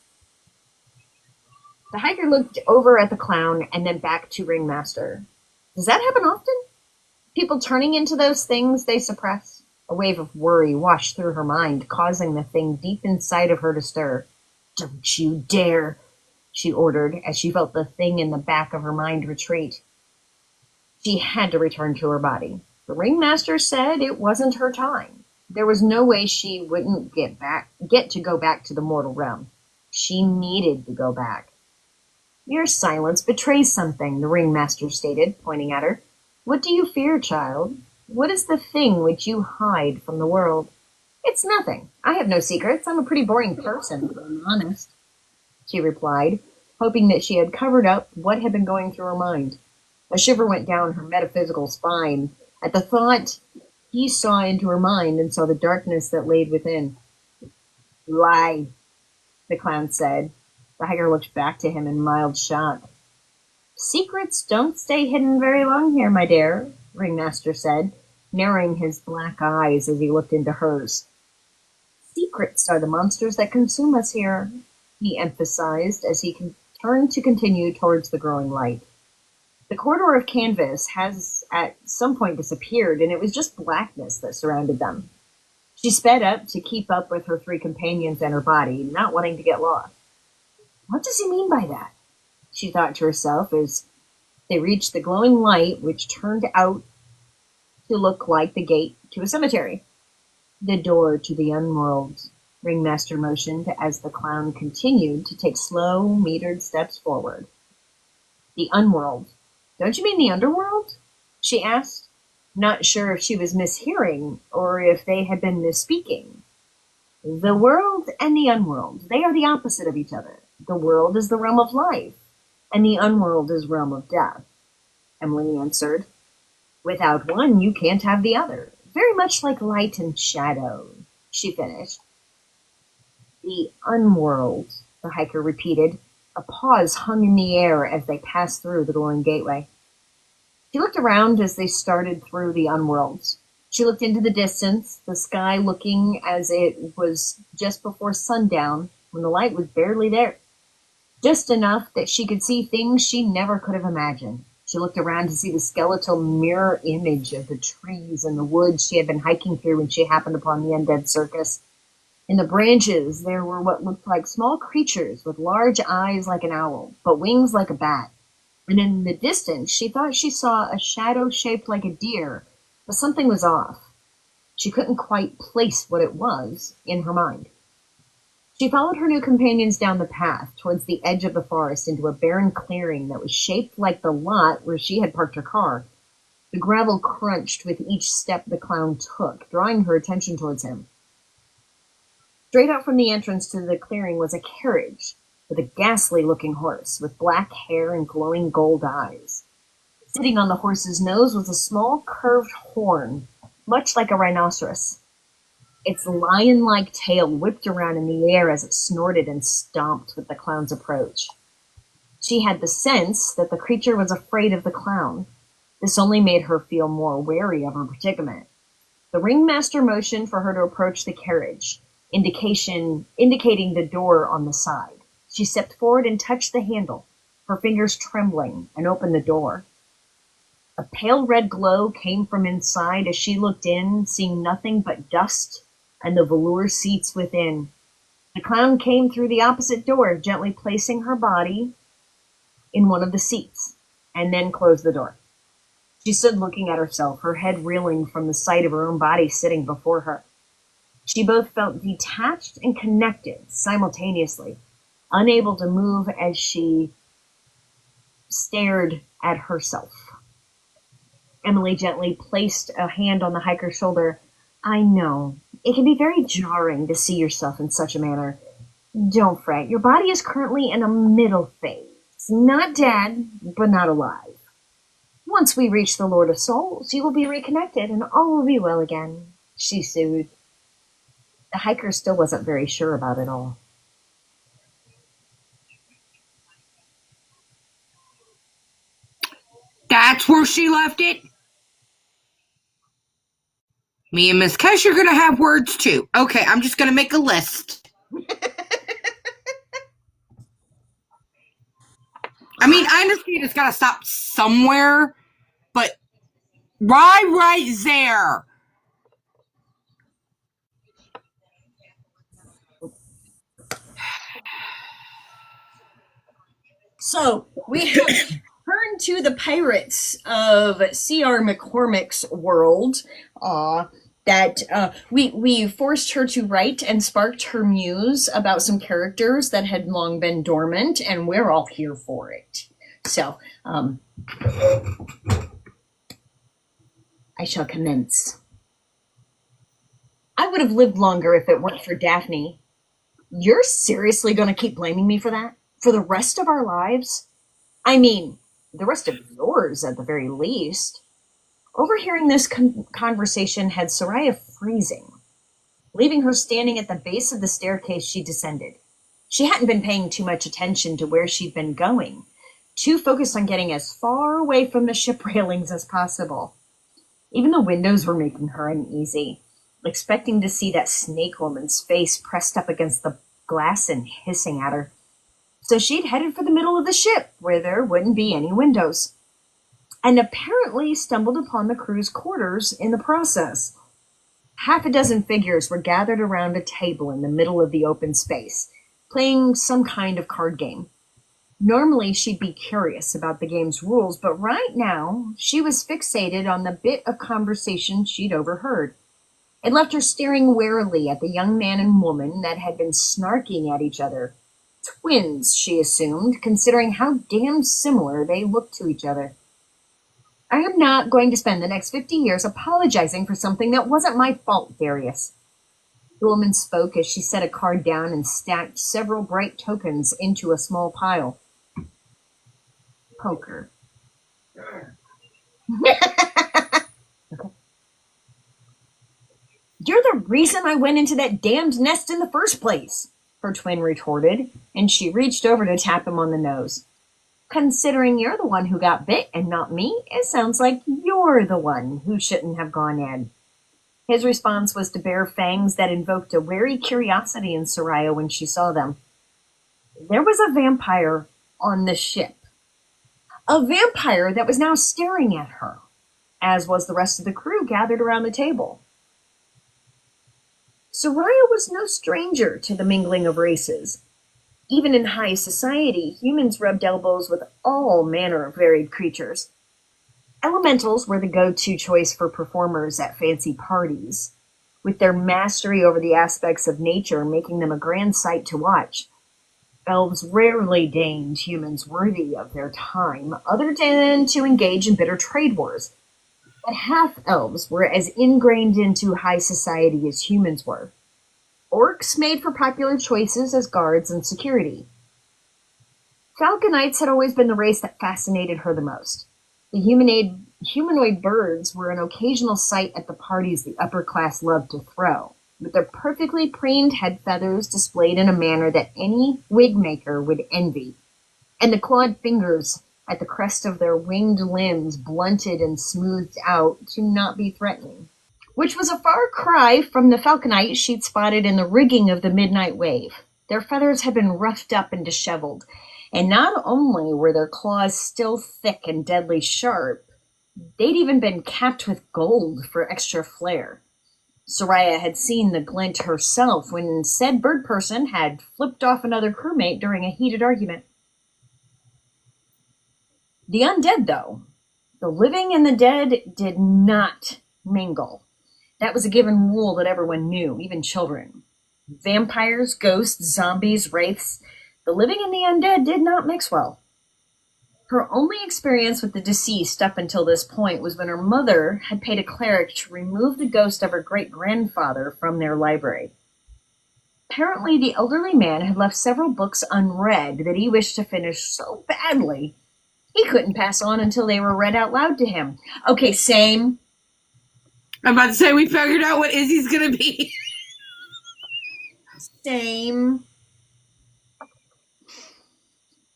The hiker looked over at the clown and then back to Ringmaster. Does that happen often? People turning into those things they suppress? A wave of worry washed through her mind, causing the thing deep inside of her to stir. Don't you dare, she ordered as she felt the thing in the back of her mind retreat. She had to return to her body. The ringmaster said it wasn't her time. There was no way she wouldn't get to go back to the mortal realm. She needed to go back. Your silence betrays something, the ringmaster stated, pointing at her. What do you fear, child? What is the thing which you hide from the world? It's nothing. I have no secrets. I'm a pretty boring person, if I'm honest, she replied, hoping that she had covered up what had been going through her mind. A shiver went down her metaphysical spine at the thought he saw into her mind and saw the darkness that laid within. Lie, the clown said. The hiker looked back to him in mild shock. Secrets don't stay hidden very long here, my dear, Ringmaster said, narrowing his black eyes as he looked into hers. Secrets are the monsters that consume us here, he emphasized as he turned to continue towards the growing light. The corridor of canvas has at some point disappeared, and it was just blackness that surrounded them. She sped up to keep up with her three companions and her body, not wanting to get lost. What does he mean by that? She thought to herself as they reached the glowing light, which turned out to look like the gate to a cemetery. The door to the unworld, Ringmaster motioned as the clown continued to take slow, metered steps forward. The unworld. Don't you mean the underworld? She asked, not sure if she was mishearing or if they had been misspeaking. The world and the unworld, they are the opposite of each other. The world is the realm of life, and the unworld is realm of death, Emily answered. Without one, you can't have the other. Very much like light and shadow, she finished. The unworld, the hiker repeated. A pause hung in the air as they passed through the glowing gateway. She looked around as they started through the unworld. She looked into the distance, the sky looking as it was just before sundown when the light was barely there. Just enough that she could see things she never could have imagined. She looked around to see the skeletal mirror image of the trees and the woods she had been hiking through when she happened upon the undead circus. In the branches, there were what looked like small creatures with large eyes like an owl, but wings like a bat. And in the distance, she thought she saw a shadow shaped like a deer, but something was off. She couldn't quite place what it was in her mind. She followed her new companions down the path towards the edge of the forest into a barren clearing that was shaped like the lot where she had parked her car. The gravel crunched with each step the clown took, drawing her attention towards him. Straight out from the entrance to the clearing was a carriage with a ghastly-looking horse with black hair and glowing gold eyes. Sitting on the horse's nose was a small curved horn, much like a rhinoceros. Its lion-like tail whipped around in the air as it snorted and stomped with the clown's approach. She had the sense that the creature was afraid of the clown. This only made her feel more wary of her predicament. The ringmaster motioned for her to approach the carriage, indicating the door on the side. She stepped forward and touched the handle, her fingers trembling, and opened the door. A pale red glow came from inside as she looked in, seeing nothing but dust and the velour seats within. The clown came through the opposite door, gently placing her body in one of the seats, and then closed the door. She stood looking at herself, her head reeling from the sight of her own body sitting before her. She both felt detached and connected simultaneously, unable to move as she stared at herself. Emily gently placed a hand on the hiker's shoulder. I know. It can be very jarring to see yourself in such a manner. Don't fret. Your body is currently in a middle phase. Not dead, but not alive. Once we reach the Lord of Souls, you will be reconnected and all will be well again, she soothed. The hiker still wasn't very sure about it all. That's where she left it? Me and Miss Kesh are going to have words too. Okay, I'm just going to make a list. I mean, I understand it's got to stop somewhere, but right there. So, we have turned to the pirates of C.R. McCormack's world. We forced her to write and sparked her muse about some characters that had long been dormant, and we're all here for it. So, I shall commence. I would have lived longer if it weren't for Daphne. You're seriously going to keep blaming me for that? For the rest of our lives? I mean, the rest of yours at the very least. Overhearing this conversation had Soraya freezing, leaving her standing at the base of the staircase she descended. She hadn't been paying too much attention to where she'd been going, too focused on getting as far away from the ship railings as possible. Even the windows were making her uneasy, expecting to see that snake woman's face pressed up against the glass and hissing at her. So she'd headed for the middle of the ship, where there wouldn't be any windows, and apparently stumbled upon the crew's quarters in the process. Half a dozen figures were gathered around a table in the middle of the open space, playing some kind of card game. Normally she'd be curious about the game's rules, but right now she was fixated on the bit of conversation she'd overheard. It left her staring warily at the young man and woman that had been snarking at each other. Twins, she assumed, considering how damn similar they looked to each other. I am not going to spend the next 50 years apologizing for something that wasn't my fault, Darius. The woman spoke as she set a card down and stacked several bright tokens into a small pile. Poker. You're the reason I went into that damned nest in the first place, her twin retorted, and she reached over to tap him on the nose. Considering you're the one who got bit and not me, it sounds like you're the one who shouldn't have gone in. His response was to bare fangs that invoked a wary curiosity in Soraya when she saw them. There was a vampire on the ship. A vampire that was now staring at her, as was the rest of the crew gathered around the table. Soraya was no stranger to the mingling of races. Even in high society, humans rubbed elbows with all manner of varied creatures. Elementals were the go-to choice for performers at fancy parties, with their mastery over the aspects of nature making them a grand sight to watch. Elves rarely deigned humans worthy of their time, other than to engage in bitter trade wars. But half-elves were as ingrained into high society as humans were. Orcs made for popular choices as guards and security. Falconites had always been the race that fascinated her the most. The humanoid birds were an occasional sight at the parties the upper class loved to throw, with their perfectly preened head feathers displayed in a manner that any wig maker would envy, and the clawed fingers at the crest of their winged limbs blunted and smoothed out to not be threatening, which was a far cry from the falconite she'd spotted in the rigging of the Midnight Wave. Their feathers had been roughed up and disheveled, and not only were their claws still thick and deadly sharp, they'd even been capped with gold for extra flair. Soraya had seen the glint herself when said bird person had flipped off another crewmate during a heated argument. The undead, though, the living and the dead did not mingle. That was a given rule that everyone knew, even children. Vampires, ghosts, zombies, wraiths, the living and the undead did not mix well. Her only experience with the deceased up until this point was when her mother had paid a cleric to remove the ghost of her great-grandfather from their library. Apparently, the elderly man had left several books unread that he wished to finish so badly he couldn't pass on until they were read out loud to him. Okay, same. I'm about to say we figured out what Izzy's gonna be. Same.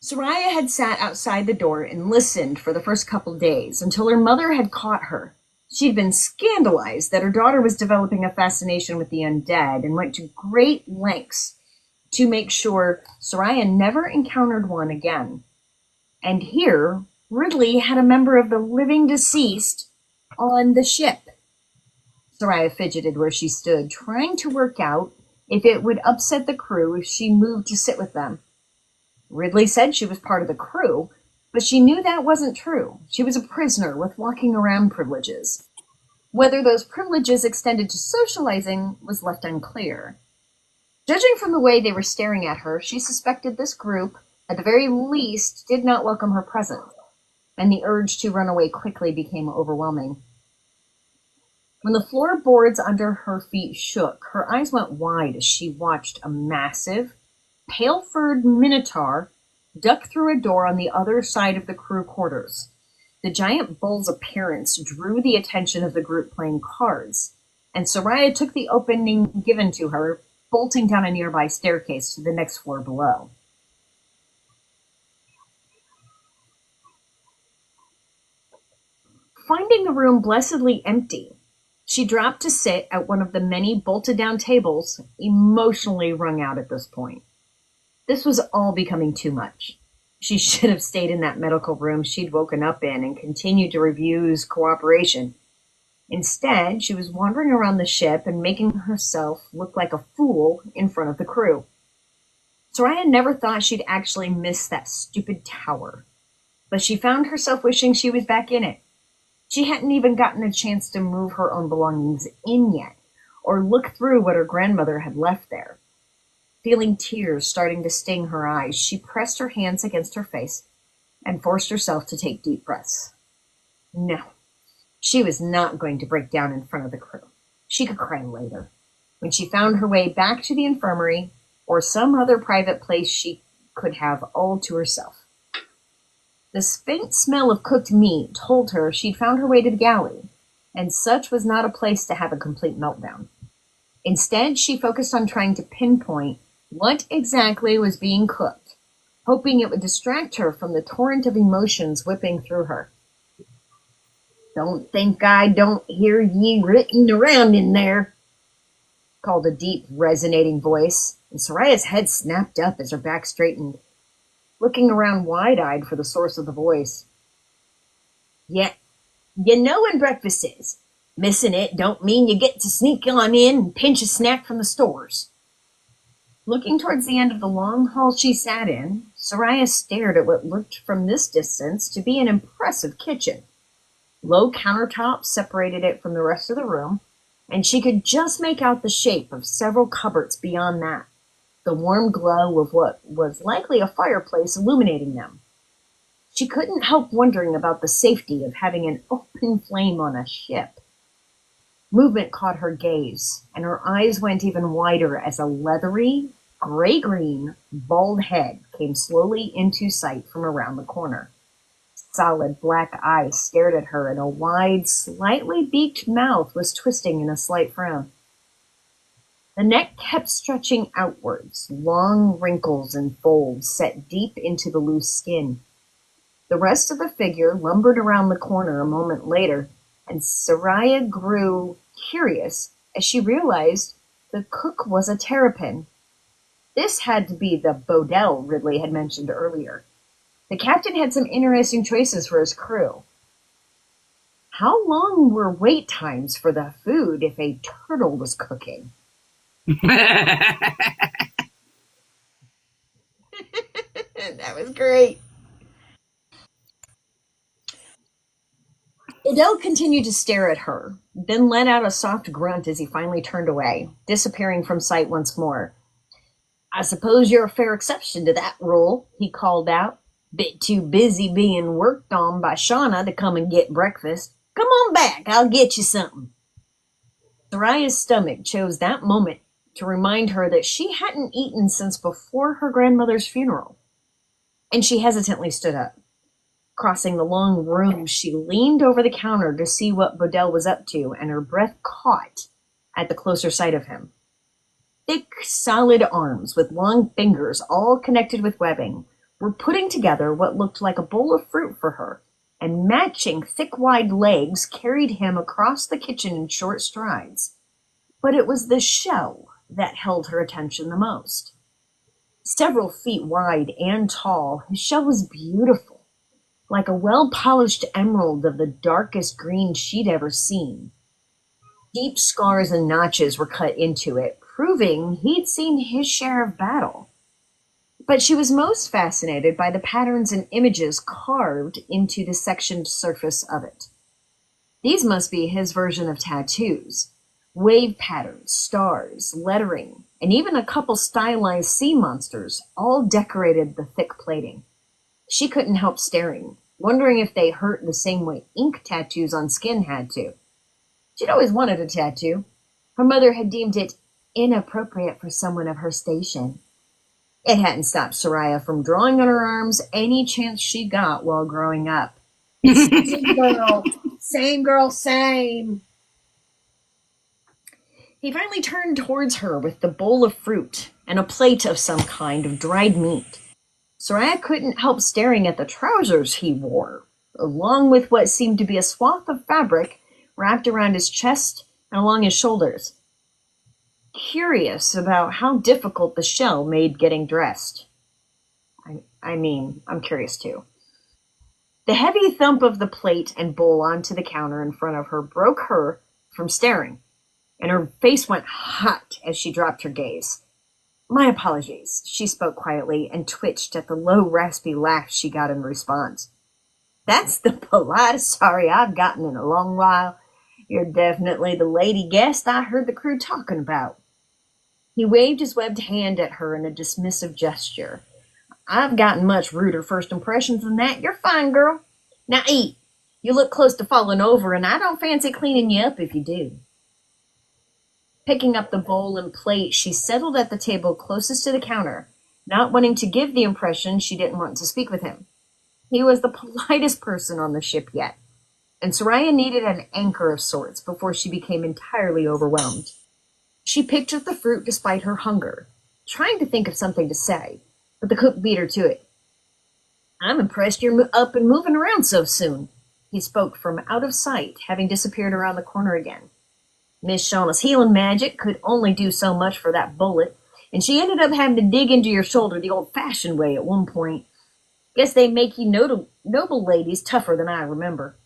Soraya had sat outside the door and listened for the first couple days until her mother had caught her. She'd been scandalized that her daughter was developing a fascination with the undead and went to great lengths to make sure Soraya never encountered one again. And here, Ridley had a member of the living deceased on the ship. Soraya fidgeted where she stood, trying to work out if it would upset the crew if she moved to sit with them. Ridley said she was part of the crew, but she knew that wasn't true. She was a prisoner with walking around privileges. Whether those privileges extended to socializing was left unclear. Judging from the way they were staring at her, she suspected this group, at the very least, did not welcome her presence, and the urge to run away quickly became overwhelming. When the floorboards under her feet shook, her eyes went wide as she watched a massive, pale-furred minotaur duck through a door on the other side of the crew quarters. The giant bull's appearance drew the attention of the group playing cards, and Soraya took the opening given to her, bolting down a nearby staircase to the next floor below. Finding the room blessedly empty, she dropped to sit at one of the many bolted-down tables, emotionally wrung out at this point. This was all becoming too much. She should have stayed in that medical room she'd woken up in and continued to reviews cooperation. Instead, she was wandering around the ship and making herself look like a fool in front of the crew. Soraya never thought she'd actually miss that stupid tower, but she found herself wishing she was back in it. She hadn't even gotten a chance to move her own belongings in yet, or look through what her grandmother had left there. Feeling tears starting to sting her eyes, she pressed her hands against her face and forced herself to take deep breaths. No, she was not going to break down in front of the crew. She could cry later, when she found her way back to the infirmary or some other private place she could have all to herself. The faint smell of cooked meat told her she'd found her way to the galley, and such was not a place to have a complete meltdown. Instead, she focused on trying to pinpoint what exactly was being cooked, hoping it would distract her from the torrent of emotions whipping through her. "Don't think I don't hear ye written around in there," called a deep, resonating voice, and Soraya's head snapped up as her back straightened, looking around wide-eyed for the source of the voice. "Yeah, you know when breakfast is. Missing it don't mean you get to sneak on in and pinch a snack from the stores." Looking towards the end of the long hall she sat in, Soraya stared at what looked from this distance to be an impressive kitchen. Low countertops separated it from the rest of the room, and she could just make out the shape of several cupboards beyond that, the warm glow of what was likely a fireplace illuminating them. She couldn't help wondering about the safety of having an open flame on a ship. Movement caught her gaze, and her eyes went even wider as a leathery, gray-green, bald head came slowly into sight from around the corner. Solid black eyes stared at her, and a wide, slightly beaked mouth was twisting in a slight frown. The neck kept stretching outwards, long wrinkles and folds set deep into the loose skin. The rest of the figure lumbered around the corner a moment later, and Soraya grew curious as she realized the cook was a terrapin. This had to be the Bodell Ridley had mentioned earlier. The captain had some interesting choices for his crew. How long were wait times for the food if a turtle was cooking? That was great. Odell continued to stare at her, then let out a soft grunt as he finally turned away, disappearing from sight once more. "I suppose you're a fair exception to that rule," he called out. "Bit too busy being worked on by Shauna to come and get breakfast. Come on back, I'll get you something." Soraya's stomach chose that moment to remind her that she hadn't eaten since before her grandmother's funeral, and she hesitantly stood up. Crossing the long room, she leaned over the counter to see what Bodell was up to, and her breath caught at the closer sight of him. Thick, solid arms with long fingers, all connected with webbing, were putting together what looked like a bowl of fruit for her, and matching thick, wide legs carried him across the kitchen in short strides. But it was the shell that held her attention the most. Several feet wide and tall, his shell was beautiful, like a well-polished emerald of the darkest green she'd ever seen. Deep scars and notches were cut into it, proving he'd seen his share of battle. But she was most fascinated by the patterns and images carved into the sectioned surface of it. These must be his version of tattoos. Wave patterns, stars, lettering, and even a couple stylized sea monsters all decorated the thick plating. She couldn't help staring, wondering if they hurt the same way ink tattoos on skin had to. She'd always wanted a tattoo. Her mother had deemed it inappropriate for someone of her station. It hadn't stopped Soraya from drawing on her arms any chance she got while growing up. Same girl, same. He finally turned towards her with the bowl of fruit and a plate of some kind of dried meat. Soraya couldn't help staring at the trousers he wore, along with what seemed to be a swath of fabric wrapped around his chest and along his shoulders. Curious about how difficult the shell made getting dressed. I'm curious too. The heavy thump of the plate and bowl onto the counter in front of her broke her from staring, and her face went hot as she dropped her gaze. "My apologies," she spoke quietly and twitched at the low, raspy laugh she got in response. "That's the politest sorry I've gotten in a long while. You're definitely the lady guest I heard the crew talking about." He waved his webbed hand at her in a dismissive gesture. I've gotten much ruder first impressions than that. You're fine, girl. Now eat. You look close to falling over, and I don't fancy cleaning you up if you do. Picking up the bowl and plate, she settled at the table closest to the counter, not wanting to give the impression she didn't want to speak with him. He was the politest person on the ship yet, and Soraya needed an anchor of sorts before she became entirely overwhelmed. She picked up the fruit despite her hunger, trying to think of something to say, but the cook beat her to it. I'm impressed you're up and moving around so soon. He spoke from out of sight, having disappeared around the corner again. Miss Shauna's healing magic could only do so much for that bullet, and she ended up having to dig into your shoulder the old-fashioned way at one point. Guess they make you noble ladies tougher than I remember.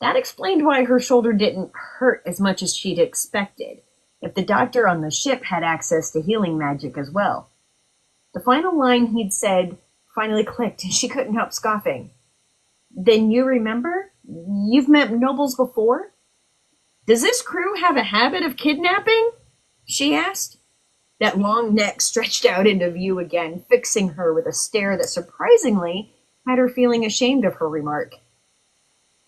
That explained why her shoulder didn't hurt as much as she'd expected, if the doctor on the ship had access to healing magic as well. The final line he'd said finally clicked, and she couldn't help scoffing. Then you remember? You've met nobles before? Does this crew have a habit of kidnapping? She asked. That long neck stretched out into view again, fixing her with a stare that surprisingly had her feeling ashamed of her remark.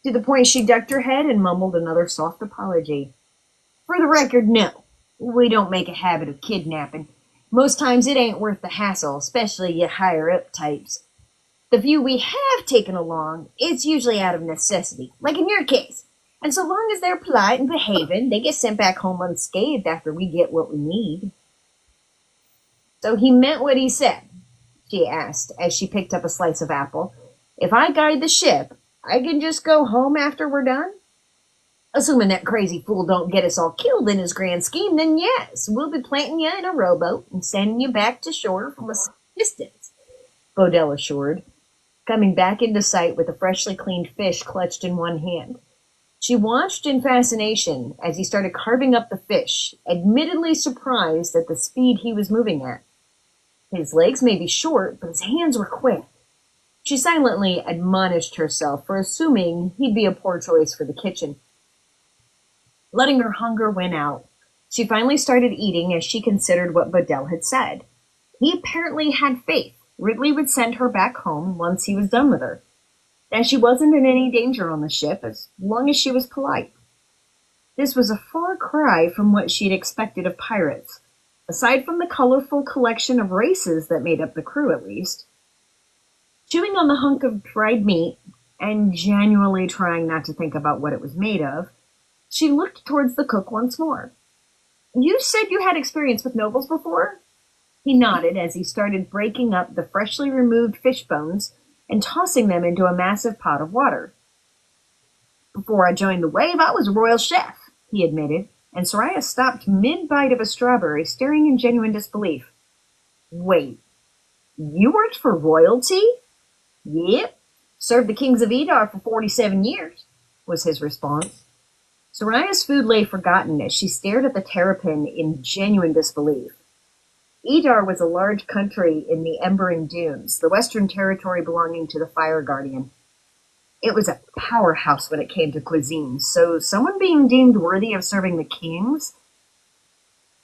To the point she ducked her head and mumbled another soft apology. For the record, no. We don't make a habit of kidnapping. Most times it ain't worth the hassle, especially you higher-up types. The few we have taken along, it's usually out of necessity, like in your case. And so long as they're polite and behaving, they get sent back home unscathed after we get what we need. So he meant what he said, she asked as she picked up a slice of apple. If I guide the ship, I can just go home after we're done? Assuming that crazy fool don't get us all killed in his grand scheme, then yes, we'll be planting you in a rowboat and sending you back to shore from a distance, Bodell assured, coming back into sight with a freshly cleaned fish clutched in one hand. She watched in fascination as he started carving up the fish, admittedly surprised at the speed he was moving at. His legs may be short, but his hands were quick. She silently admonished herself for assuming he'd be a poor choice for the kitchen. Letting her hunger win out, she finally started eating as she considered what Bodell had said. He apparently had faith Ridley would send her back home once he was done with her, that she wasn't in any danger on the ship as long as she was polite. This was a far cry from what she'd expected of pirates, aside from the colorful collection of races that made up the crew at least. Chewing on the hunk of dried meat, and genuinely trying not to think about what it was made of, she looked towards the cook once more. You said you had experience with nobles before? He nodded as he started breaking up the freshly removed fish bones and tossing them into a massive pot of water. Before I joined the wave, I was a royal chef, he admitted, and Soraya stopped mid-bite of a strawberry, staring in genuine disbelief. Wait, you worked for royalty? Yep, served the kings of Edar for 47 years, was his response. Soraya's food lay forgotten as she stared at the terrapin in genuine disbelief. Edar was a large country in the Embering Dunes, the western territory belonging to the Fire Guardian. It was a powerhouse when it came to cuisine, so someone being deemed worthy of serving the kings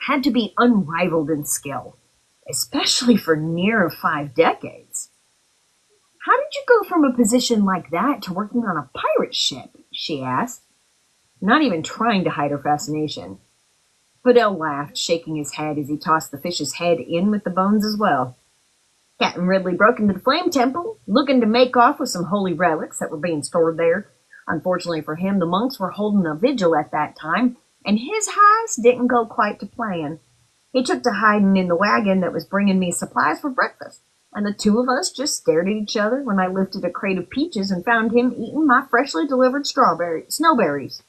had to be unrivaled in skill, especially for near 5 decades. How did you go from a position like that to working on a pirate ship? She asked, not even trying to hide her fascination. Fidel laughed, shaking his head as he tossed the fish's head in with the bones as well. Captain Ridley broke into the Flame Temple, looking to make off with some holy relics that were being stored there. Unfortunately for him, the monks were holding a vigil at that time, and his heist didn't go quite to plan. He took to hiding in the wagon that was bringing me supplies for breakfast, and the two of us just stared at each other when I lifted a crate of peaches and found him eating my freshly delivered snowberries.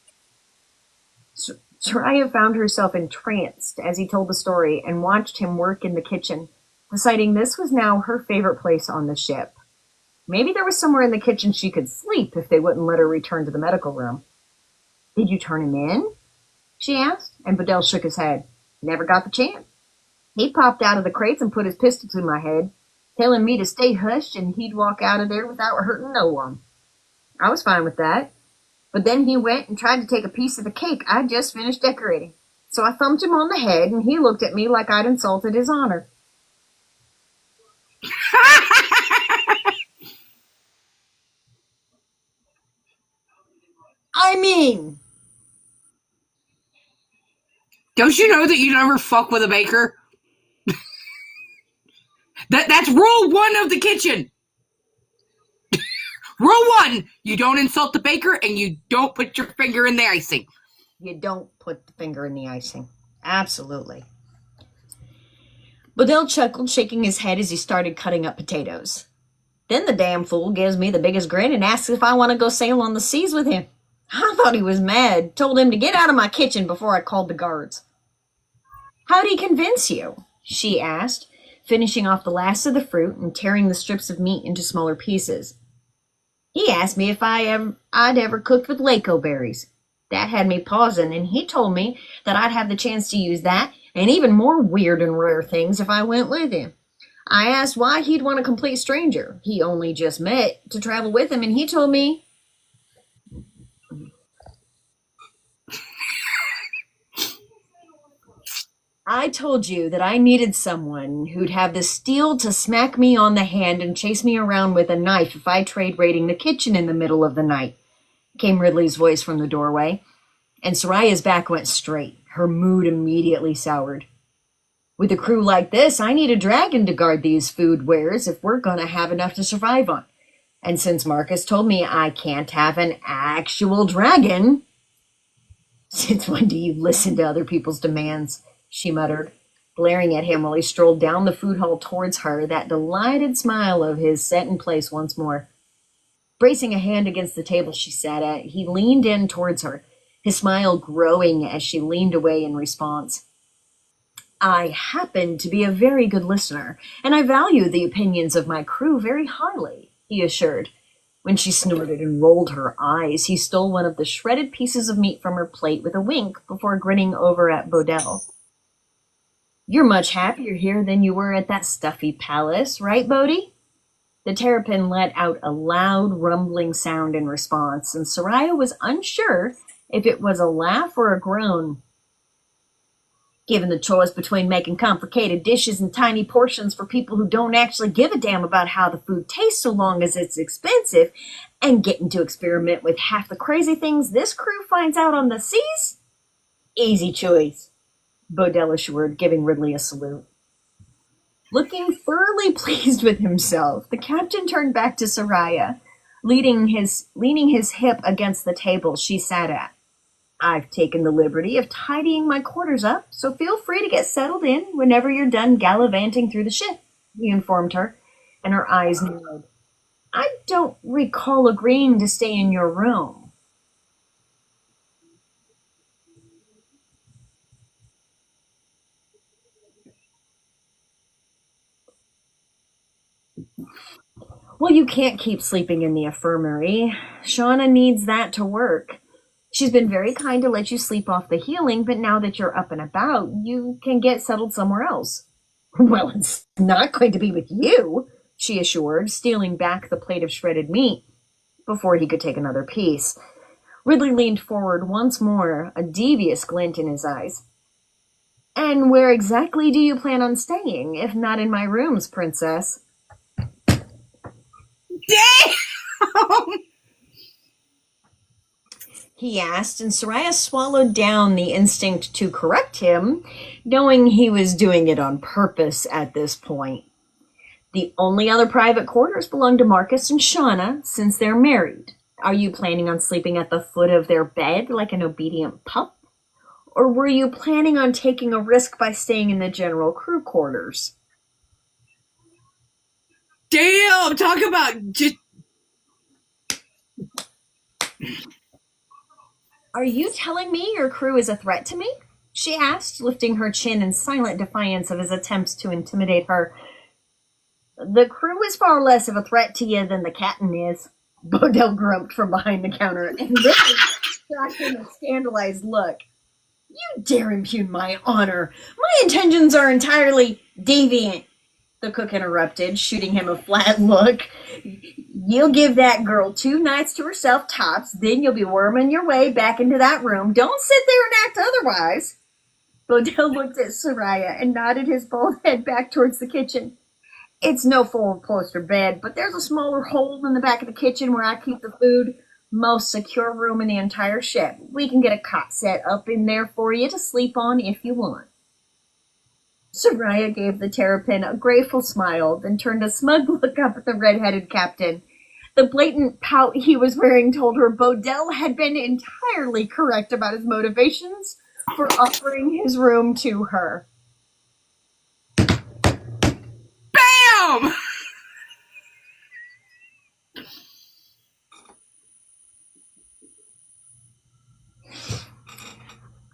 Soraya found herself entranced as he told the story and watched him work in the kitchen, deciding this was now her favorite place on the ship. Maybe there was somewhere in the kitchen she could sleep if they wouldn't let her return to the medical room. Did you turn him in? She asked, and Bedell shook his head. Never got the chance. He popped out of the crates and put his pistol to my head, telling me to stay hushed and he'd walk out of there without hurting no one. I was fine with that. But then he went and tried to take a piece of the cake I just finished decorating. So I thumped him on the head, and he looked at me like I'd insulted his honor. I mean... Don't you know that you never fuck with a baker? That's rule 1 of the kitchen. Rule 1, you don't insult the baker and you don't put your finger in the icing. You don't put the finger in the icing. Absolutely. Bodell chuckled, shaking his head as he started cutting up potatoes. Then the damn fool gives me the biggest grin and asks if I want to go sail on the seas with him. I thought he was mad, told him to get out of my kitchen before I called the guards. How'd he convince you? She asked, finishing off the last of the fruit and tearing the strips of meat into smaller pieces. He asked me if I'd ever cooked with Laco berries. That had me pausing, and he told me that I'd have the chance to use that and even more weird and rare things if I went with him. I asked why he'd want a complete stranger he only just met to travel with him, and he told me... I told you that I needed someone who'd have the steel to smack me on the hand and chase me around with a knife if I tried raiding the kitchen in the middle of the night, came Ridley's voice from the doorway, and Soraya's back went straight. Her mood immediately soured. With a crew like this, I need a dragon to guard these food wares if we're going to have enough to survive on. And since Marcus told me I can't have an actual dragon... Since when do you listen to other people's demands? She muttered, glaring at him while he strolled down the food hall towards her, that delighted smile of his set in place once more. Bracing a hand against the table she sat at, he leaned in towards her, his smile growing as she leaned away in response. I happen to be a very good listener, and I value the opinions of my crew very highly, he assured. When she snorted and rolled her eyes, he stole one of the shredded pieces of meat from her plate with a wink before grinning over at Bodell. You're much happier here than you were at that stuffy palace, right, Bodie? The terrapin let out a loud, rumbling sound in response, and Soraya was unsure if it was a laugh or a groan. Given the choice between making complicated dishes in tiny portions for people who don't actually give a damn about how the food tastes so long as it's expensive, and getting to experiment with half the crazy things this crew finds out on the seas? Easy choice, Bodell assured, giving Ridley a salute. Looking thoroughly pleased with himself, the captain turned back to Soraya, leaning his hip against the table she sat at. I've taken the liberty of tidying my quarters up, so feel free to get settled in whenever you're done gallivanting through the ship, he informed her, and her eyes narrowed. I don't recall agreeing to stay in your room. Well, you can't keep sleeping in the infirmary. Shauna needs that to work. She's been very kind to let you sleep off the healing, but now that you're up and about, you can get settled somewhere else. Well, it's not going to be with you, she assured, stealing back the plate of shredded meat before he could take another piece. Ridley leaned forward once more, a devious glint in his eyes. And where exactly do you plan on staying, if not in my rooms, princess? Damn! He asked, and Soraya swallowed down the instinct to correct him, knowing he was doing it on purpose at this point. The only other private quarters belong to Marcus and Shauna, since they're married. Are you planning on sleeping at the foot of their bed like an obedient pup? Or were you planning on taking a risk by staying in the general crew quarters? Damn! Talk about just... Are you telling me your crew is a threat to me? She asked, lifting her chin in silent defiance of his attempts to intimidate her. The crew is far less of a threat to you than the captain is, Bodell grumped from behind the counter, and Ridley shot him a scandalized look. You dare impugn my honor. My intentions are entirely deviant, the cook interrupted, shooting him a flat look. You'll give that girl 2 nights to herself tops, then you'll be worming your way back into that room. Don't sit there and act otherwise. Bodell looked at Soraya and nodded his bald head back towards the kitchen. It's no four-poster bed, but there's a smaller hole in the back of the kitchen where I keep the food. Most secure room in the entire ship. We can get a cot set up in there for you to sleep on if you want. Soraya gave the terrapin a grateful smile, then turned a smug look up at the red-headed captain. The blatant pout he was wearing told her Bodell had been entirely correct about his motivations for offering his room to her. Bam!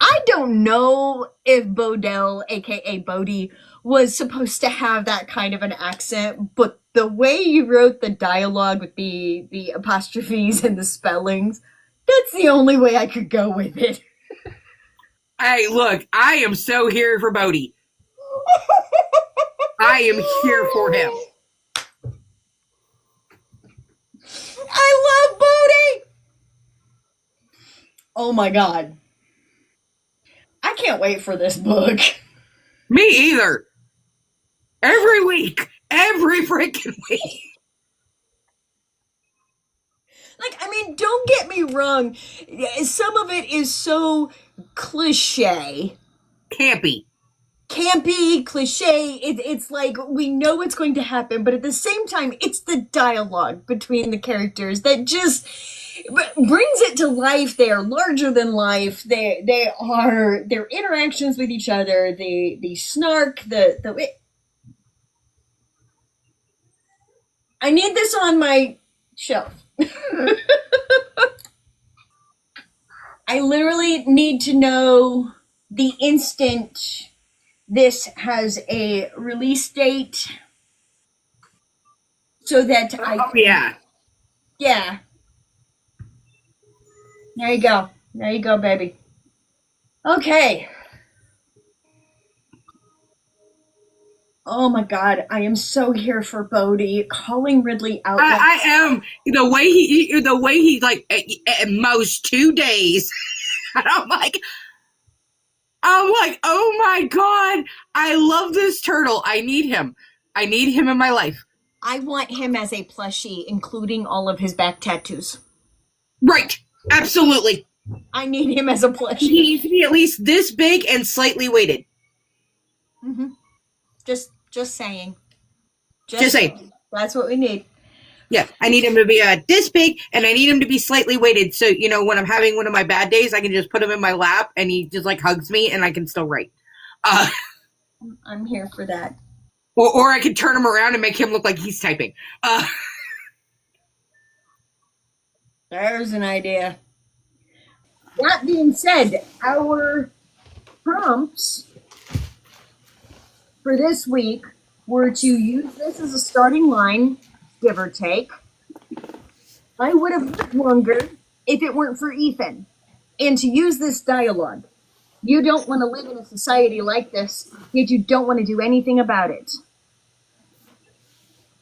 I don't know if Bodell, aka Bodhi, was supposed to have that kind of an accent, but the way you wrote the dialogue with the apostrophes and the spellings, that's the only way I could go with it. Hey, look, I am so here for Bodhi. I am here for him. I love Bodhi! Oh my god. I can't wait for this book. Me either. Every week. Every freaking week. Like, I mean, don't get me wrong. Some of it is so cliche. Campy, Cliche. It's like, we know it's going to happen, but at the same time, it's the dialogue between the characters that just brings it to life. They are larger than life. They are their interactions with each other, the snark, the I need this on my shelf. I literally need to know the instant this has a release date so that I oh yeah. Yeah. There you go. There you go, baby. Okay. Oh my god, I am so here for Bodhi. Calling Ridley out. I am. The way he like at most 2 days. And I'm like, oh my god, I love this turtle. I need him. I need him in my life. I want him as a plushie, including all of his back tattoos. Right. Absolutely. I need him as a plushie. He needs to be at least this big and slightly weighted. Mm-hmm. Just saying. Just saying. That's what we need. Yeah, I need him to be this big, and I need him to be slightly weighted. So, you know, when I'm having one of my bad days, I can just put him in my lap, and he just, like, hugs me, and I can still write. I'm here for that. Or I could turn him around and make him look like he's typing. There's an idea. That being said, our prompts for this week were to use this as a starting line, give or take. I would have lived longer if it weren't for Ethan. And to use this dialogue. You don't want to live in a society like this, yet you don't want to do anything about it.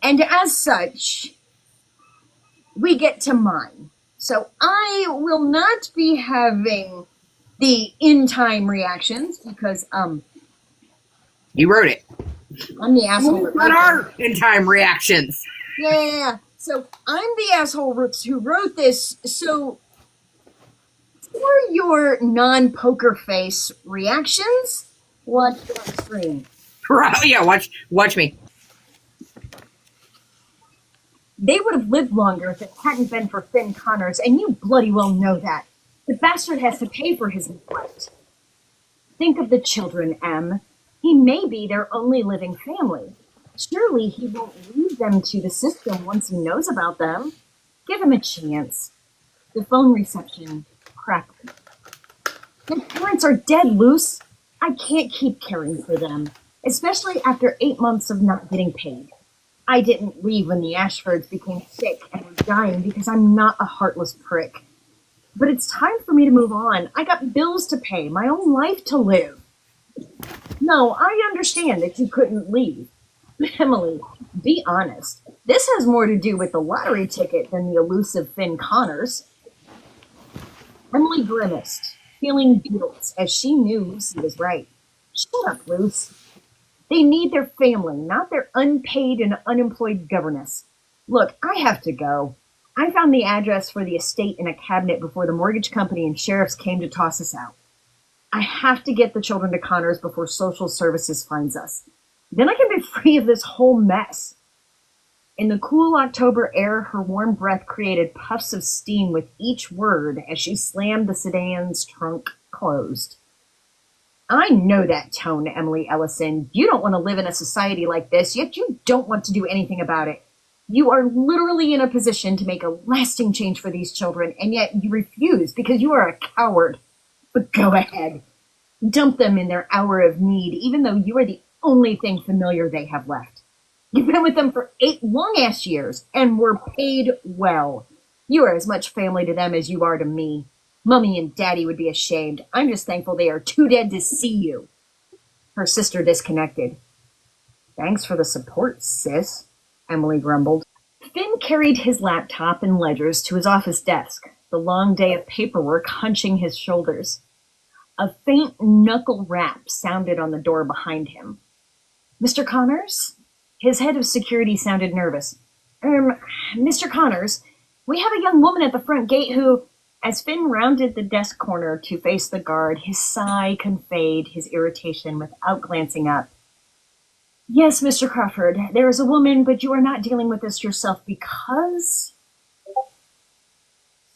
And as such, we get to mine. So I will not be having the in-time reactions because, You wrote it. I'm the asshole. What are in-time reactions? Yeah. So I'm the asshole who wrote this. So for your non-poker face reactions, watch that screen. Yeah, watch me. They would have lived longer if it hadn't been for Finn Connors, and you bloody well know that. The bastard has to pay for his neglect. Think of the children, Em. He may be their only living family. Surely he won't leave them to the system once he knows about them. Give him a chance. The phone reception crackled. Their parents are dead, Luce. I can't keep caring for them, especially after 8 months of not getting paid. I didn't leave when the Ashfords became sick and were dying because I'm not a heartless prick. But it's time for me to move on. I got bills to pay, my own life to live. No, I understand that you couldn't leave. Emily, be honest. This has more to do with the lottery ticket than the elusive Finn Connors. Emily grimaced, feeling guilt as she knew Lucy was right. Shut up, Luce. They need their family, not their unpaid and unemployed governess. Look, I have to go. I found the address for the estate in a cabinet before the mortgage company and sheriffs came to toss us out. I have to get the children to Connors before social services finds us. Then I can be free of this whole mess. In the cool October air, her warm breath created puffs of steam with each word as she slammed the sedan's trunk closed. I know that tone, Emily Ellison. You don't want to live in a society like this, yet you don't want to do anything about it. You are literally in a position to make a lasting change for these children, and yet you refuse because you are a coward. But go ahead. Dump them in their hour of need, even though you are the only thing familiar they have left. You've been with them for 8 long-ass years, and were paid well. You are as much family to them as you are to me. Mummy and Daddy would be ashamed. I'm just thankful they are too dead to see you. Her sister disconnected. Thanks for the support, sis, Emily grumbled. Finn carried his laptop and ledgers to his office desk, the long day of paperwork hunching his shoulders. A faint knuckle rap sounded on the door behind him. Mr. Connors? His head of security sounded nervous. Mr. Connors, we have a young woman at the front gate who... As Finn rounded the desk corner to face the guard, his sigh conveyed his irritation without glancing up. Yes, Mr. Crawford, there is a woman, but you are not dealing with this yourself because...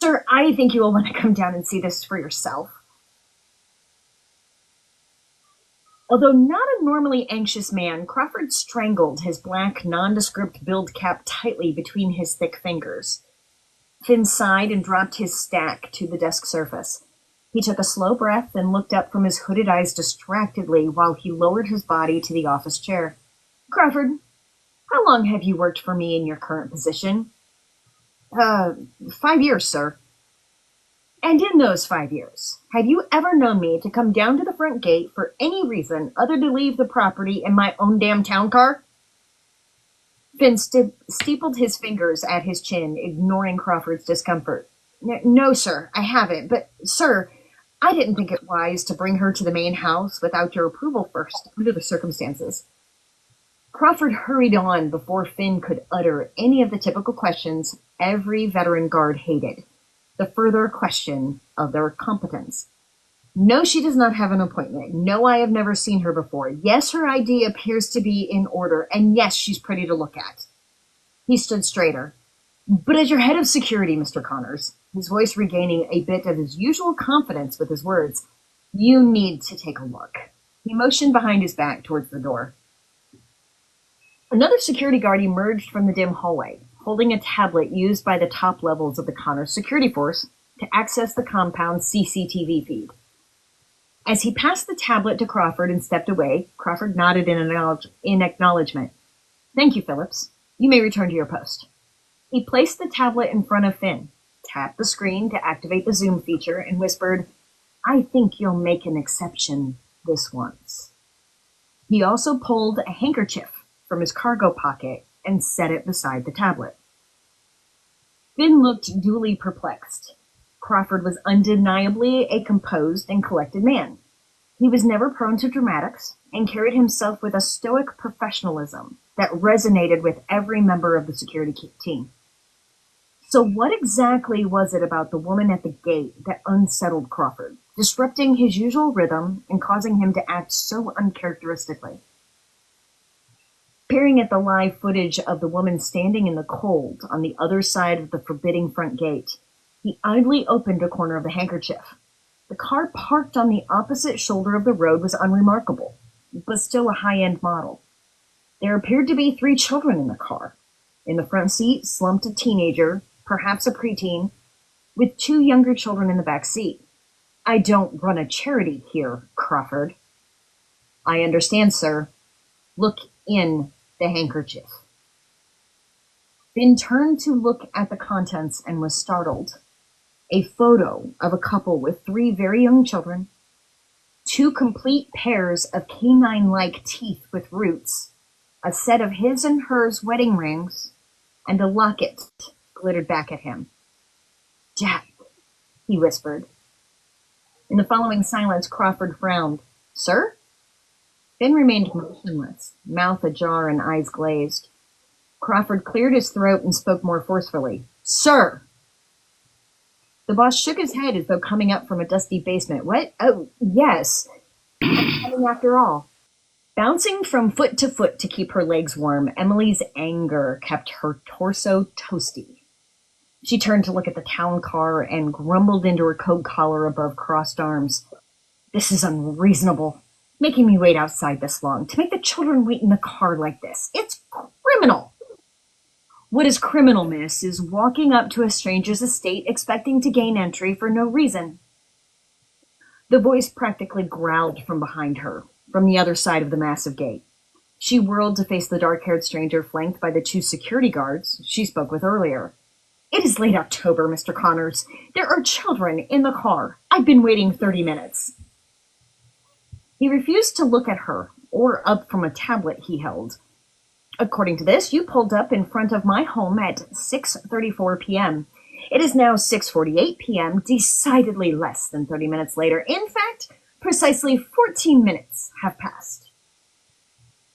Sir, I think you will want to come down and see this for yourself. Although not a normally anxious man, Crawford strangled his black, nondescript build cap tightly between his thick fingers. Finn sighed and dropped his stack to the desk surface. He took a slow breath and looked up from his hooded eyes distractedly while he lowered his body to the office chair. Crawford, how long have you worked for me in your current position? 5 years, sir. And in those 5 years, have you ever known me to come down to the front gate for any reason other to leave the property in my own damn town car? Finn steepled his fingers at his chin, ignoring Crawford's discomfort. No, sir, I haven't. But, sir, I didn't think it wise to bring her to the main house without your approval first, under the circumstances. Crawford hurried on before Finn could utter any of the typical questions every veteran guard hated. The further question of their competence. No, she does not have an appointment. No, I have never seen her before. Yes, her ID appears to be in order. And yes, she's pretty to look at. He stood straighter. But as your head of security, Mr. Connors, his voice regaining a bit of his usual confidence with his words, you need to take a look. He motioned behind his back towards the door. Another security guard emerged from the dim hallway, holding a tablet used by the top levels of the Connors security force to access the compound's CCTV feed. As he passed the tablet to Crawford and stepped away, Crawford nodded in acknowledgement. Thank you, Phillips. You may return to your post. He placed the tablet in front of Finn, tapped the screen to activate the zoom feature, and whispered, I think you'll make an exception this once. He also pulled a handkerchief from his cargo pocket and set it beside the tablet. Finn looked duly perplexed. Crawford was undeniably a composed and collected man. He was never prone to dramatics and carried himself with a stoic professionalism that resonated with every member of the security team. So what exactly was it about the woman at the gate that unsettled Crawford, disrupting his usual rhythm and causing him to act so uncharacteristically? Peering at the live footage of the woman standing in the cold on the other side of the forbidding front gate, he idly opened a corner of the handkerchief. The car parked on the opposite shoulder of the road was unremarkable, but still a high-end model. There appeared to be 3 children in the car. In the front seat slumped a teenager, perhaps a preteen, with 2 younger children in the back seat. I don't run a charity here, Crawford. I understand, sir. Look in the handkerchief. Finn turned to look at the contents and was startled. A photo of a couple with 3 very young children, 2 complete pairs of canine-like teeth with roots, a set of his and hers wedding rings, and a locket glittered back at him. Jack, he whispered. In the following silence, Crawford frowned. Sir? Finn remained motionless, mouth ajar and eyes glazed. Crawford cleared his throat and spoke more forcefully. Sir! The boss shook his head as though coming up from a dusty basement. What? Oh, yes. I'm coming after all. Bouncing from foot to keep her legs warm, Emily's anger kept her torso toasty. She turned to look at the town car and grumbled into her coat collar above crossed arms. This is unreasonable. Making me wait outside this long. To make the children wait in the car like this. It's criminal. What is criminal, miss, is walking up to a stranger's estate expecting to gain entry for no reason. The voice practically growled from behind her, from the other side of the massive gate. She whirled to face the dark-haired stranger flanked by the 2 security guards she spoke with earlier. It is late October, Mr. Connors. There are children in the car. I've been waiting 30 minutes. He refused to look at her, or up from a tablet he held. According to this, you pulled up in front of my home at 6:34 p.m. It is now 6:48 p.m., decidedly less than 30 minutes later. In fact, precisely 14 minutes have passed.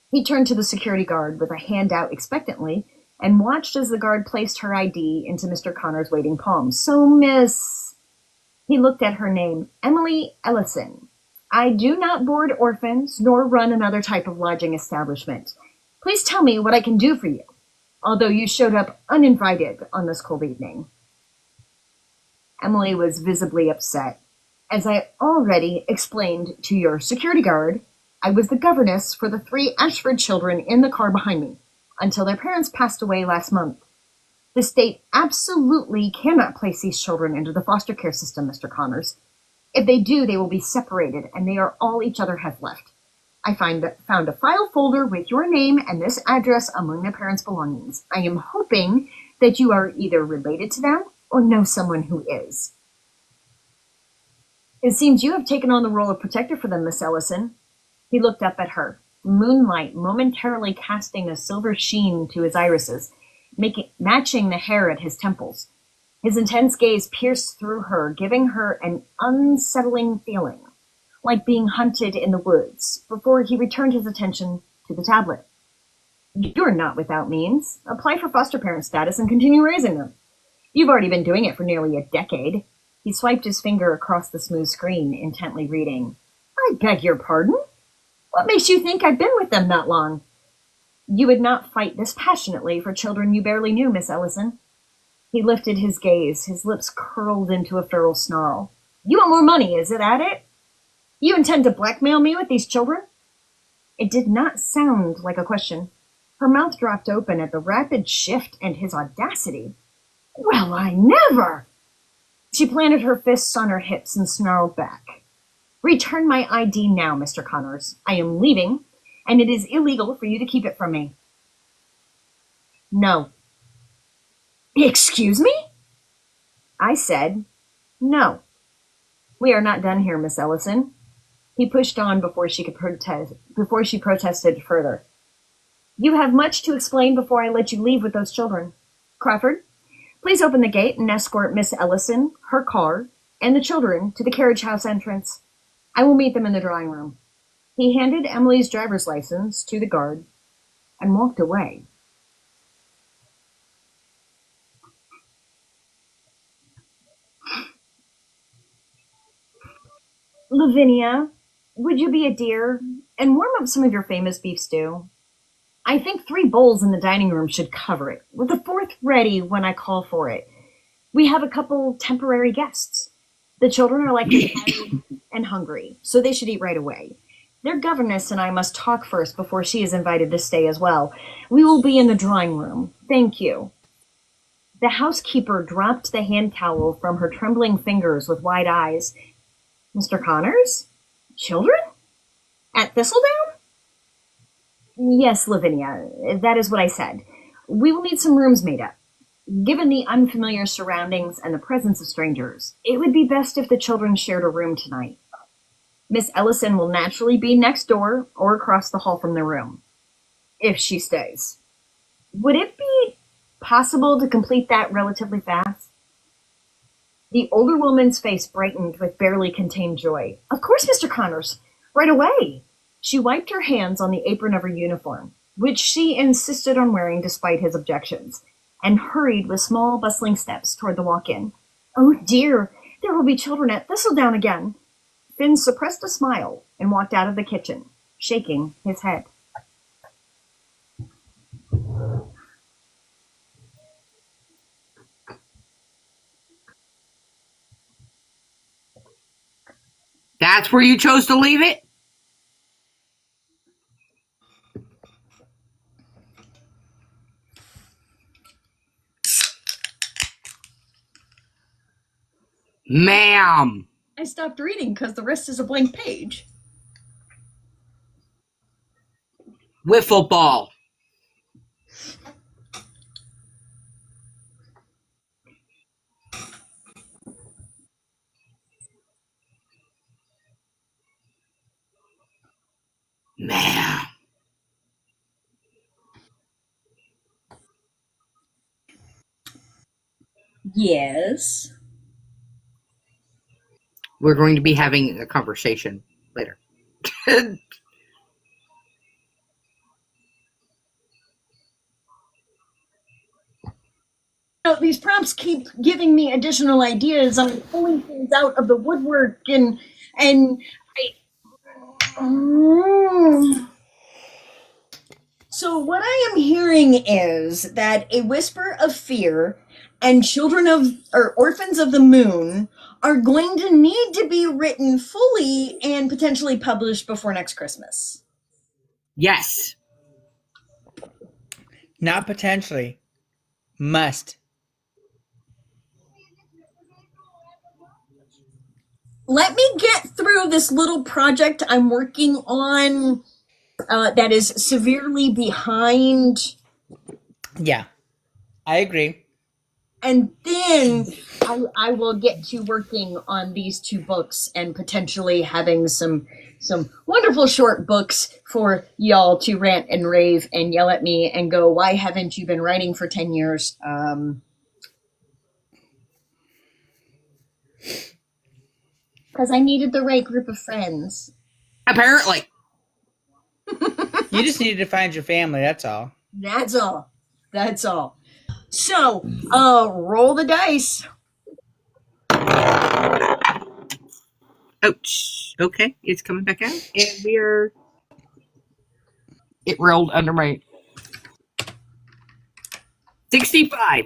He turned to the security guard with a hand out expectantly and watched as the guard placed her ID into Mr. Connor's waiting palm. So, miss... He looked at her name, Emily Ellison. I do not board orphans nor run another type of lodging establishment. Please tell me what I can do for you, although you showed up uninvited on this cold evening. Emily was visibly upset. As I already explained to your security guard, I was the governess for the 3 Ashford children in the car behind me, until their parents passed away last month. The state absolutely cannot place these children into the foster care system, Mr. Connors. If they do, they will be separated, and they are all each other has left. I found a file folder with your name and this address among their parents' belongings. I am hoping that you are either related to them or know someone who is. It seems you have taken on the role of protector for them, Miss Ellison. He looked up at her, moonlight momentarily casting a silver sheen to his irises, matching the hair at his temples. His intense gaze pierced through her, giving her an unsettling feeling, like being hunted in the woods, before he returned his attention to the tablet. You're not without means. Apply for foster parent status and continue raising them. You've already been doing it for nearly a decade. He swiped his finger across the smooth screen, intently reading. I beg your pardon? What makes you think I've been with them that long? You would not fight this passionately for children you barely knew, Miss Ellison. He lifted his gaze, his lips curled into a feral snarl. You want more money, is it at it? You intend to blackmail me with these children? It did not sound like a question. Her mouth dropped open at the rapid shift and his audacity. Well, I never! She planted her fists on her hips and snarled back. Return my ID now, Mr. Connors. I am leaving, and it is illegal for you to keep it from me. No. Excuse me? I said, no. We are not done here, Miss Ellison. He pushed on before she protested further. You have much to explain before I let you leave with those children. Crawford, please open the gate and escort Miss Ellison, her car, and the children to the carriage house entrance. I will meet them in the drawing room. He handed Emily's driver's license to the guard and walked away. Lavinia, would you be a dear and warm up some of your famous beef stew? I think 3 bowls in the dining room should cover it, with a 4th ready when I call for it. We have a couple temporary guests. The children are likely tired and hungry, so they should eat right away. Their governess and I must talk first before she is invited to stay as well. We will be in the drawing room. Thank you. The housekeeper dropped the hand towel from her trembling fingers with wide eyes. Mr. Connors? Children? At Thistledown? Yes, Lavinia, that is what I said. We will need some rooms made up. Given the unfamiliar surroundings and the presence of strangers, it would be best if the children shared a room tonight. Miss Ellison will naturally be next door or across the hall from the room, if she stays. Would it be possible to complete that relatively fast? The older woman's face brightened with barely contained joy. Of course, Mr. Connors. Right away. She wiped her hands on the apron of her uniform, which she insisted on wearing despite his objections, and hurried with small, bustling steps toward the walk-in. Oh dear, there will be children at Thistledown again. Finn suppressed a smile and walked out of the kitchen, shaking his head. That's where you chose to leave it? Ma'am. I stopped reading because the rest is a blank page. Wiffle ball. Ma'am. Yes. We're going to be having a conversation later. These prompts keep giving me additional ideas. I'm pulling things out of the woodwork and So what I am hearing is that A Whisper of Fear and Orphans of the Moon are going to need to be written fully and potentially published before next Christmas. Yes. Not potentially. Must. Let me get through this little project I'm working on that is severely behind. Yeah, I agree. And then I will get to working on these two books and potentially having some wonderful short books for y'all to rant and rave and yell at me and go, why haven't you been writing for 10 years? Because I needed the right group of friends. Apparently. You just needed to find your family, that's all. That's all. That's all. So, roll the dice. Ouch. Okay, it's coming back out. And it rolled under my 65.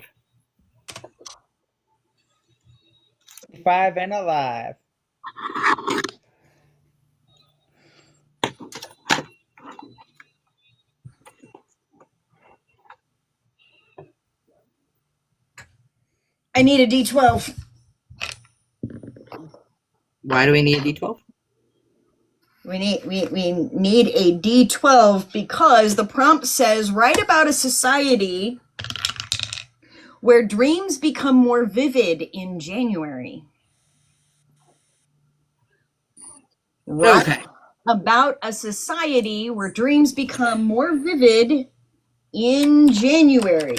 5 and alive. I need a D12. Why do we need a D12? We need a D12 because the prompt says, write about a society where dreams become more vivid in January. Okay. About a society where dreams become more vivid in January.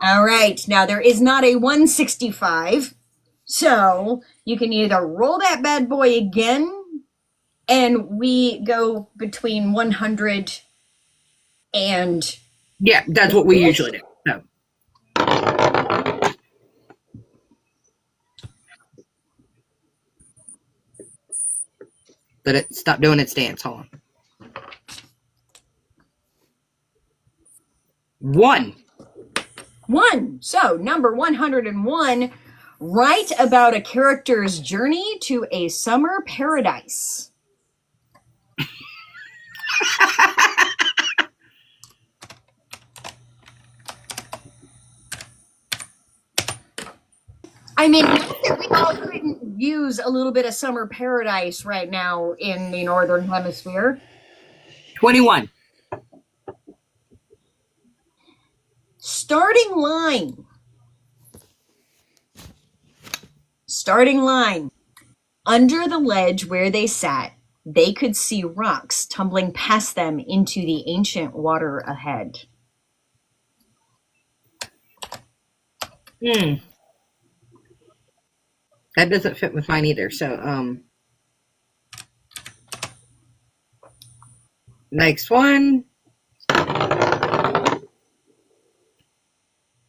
All right. Now, there is not a 165, so you can either roll that bad boy again, and we go between 100 and... Yeah, that's what we usually do. So. Let it stop doing its dance. Hold on. 1. So, number 101, write about a character's journey to a summer paradise. I mean, we all couldn't use a little bit of summer paradise right now in the Northern Hemisphere. 21. Starting line. Under the ledge where they sat, they could see rocks tumbling past them into the ancient water ahead. That doesn't fit with mine either. So, next one.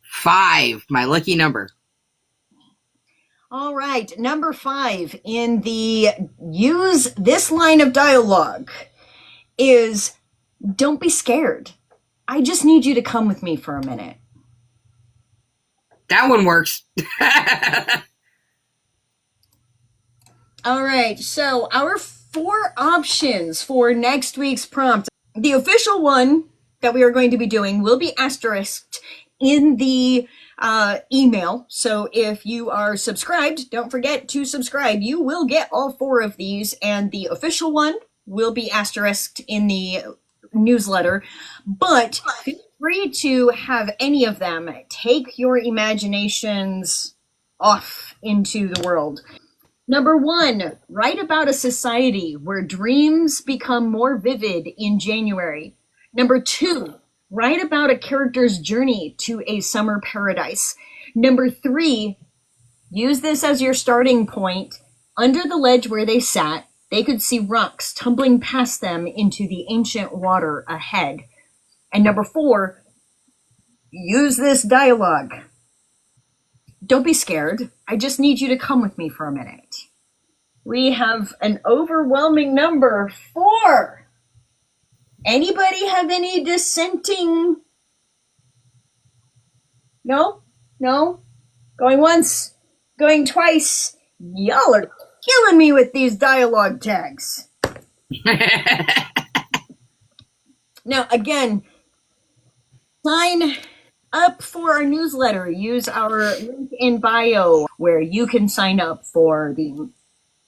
5, my lucky number. All right, number 5 in the use this line of dialogue is, don't be scared. I just need you to come with me for a minute. That one works. All right, so our 4 options for next week's prompt. The official one that we are going to be doing will be asterisked in the email. So if you are subscribed, don't forget to subscribe. You will get all 4 of these, and the official one will be asterisked in the newsletter. But feel free to have any of them. Take your imaginations off into the world. Number 1, write about a society where dreams become more vivid in January. Number 2, write about a character's journey to a summer paradise. Number 3, use this as your starting point. Under the ledge where they sat, they could see rocks tumbling past them into the ancient water ahead. And number 4, use this dialogue. Don't be scared. I just need you to come with me for a minute. We have an overwhelming number 4. Anybody have any dissenting? No? No? Going once? Going twice? Y'all are killing me with these dialogue tags. Now, again, sign up for our newsletter. Use our link in bio where you can sign up for the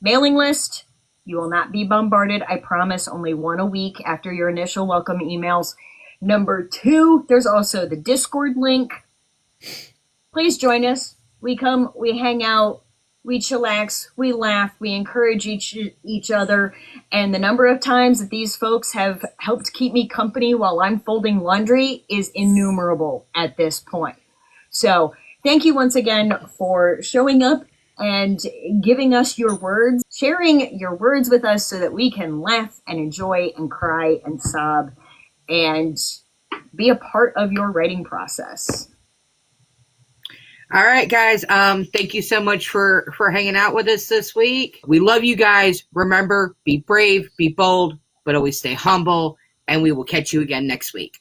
mailing list. You will not be bombarded, I promise, only 1 a week after your initial welcome emails. Number 2, there's also the Discord link. Please join us. We come, we hang out, we chillax, we laugh, we encourage each other. And the number of times that these folks have helped keep me company while I'm folding laundry is innumerable at this point. So thank you once again for showing up and giving us your words, sharing your words with us so that we can laugh and enjoy and cry and sob and be a part of your writing process. All right, guys. Thank you so much for hanging out with us this week. We love you guys. Remember, be brave, be bold, but always stay humble, and we will catch you again next week.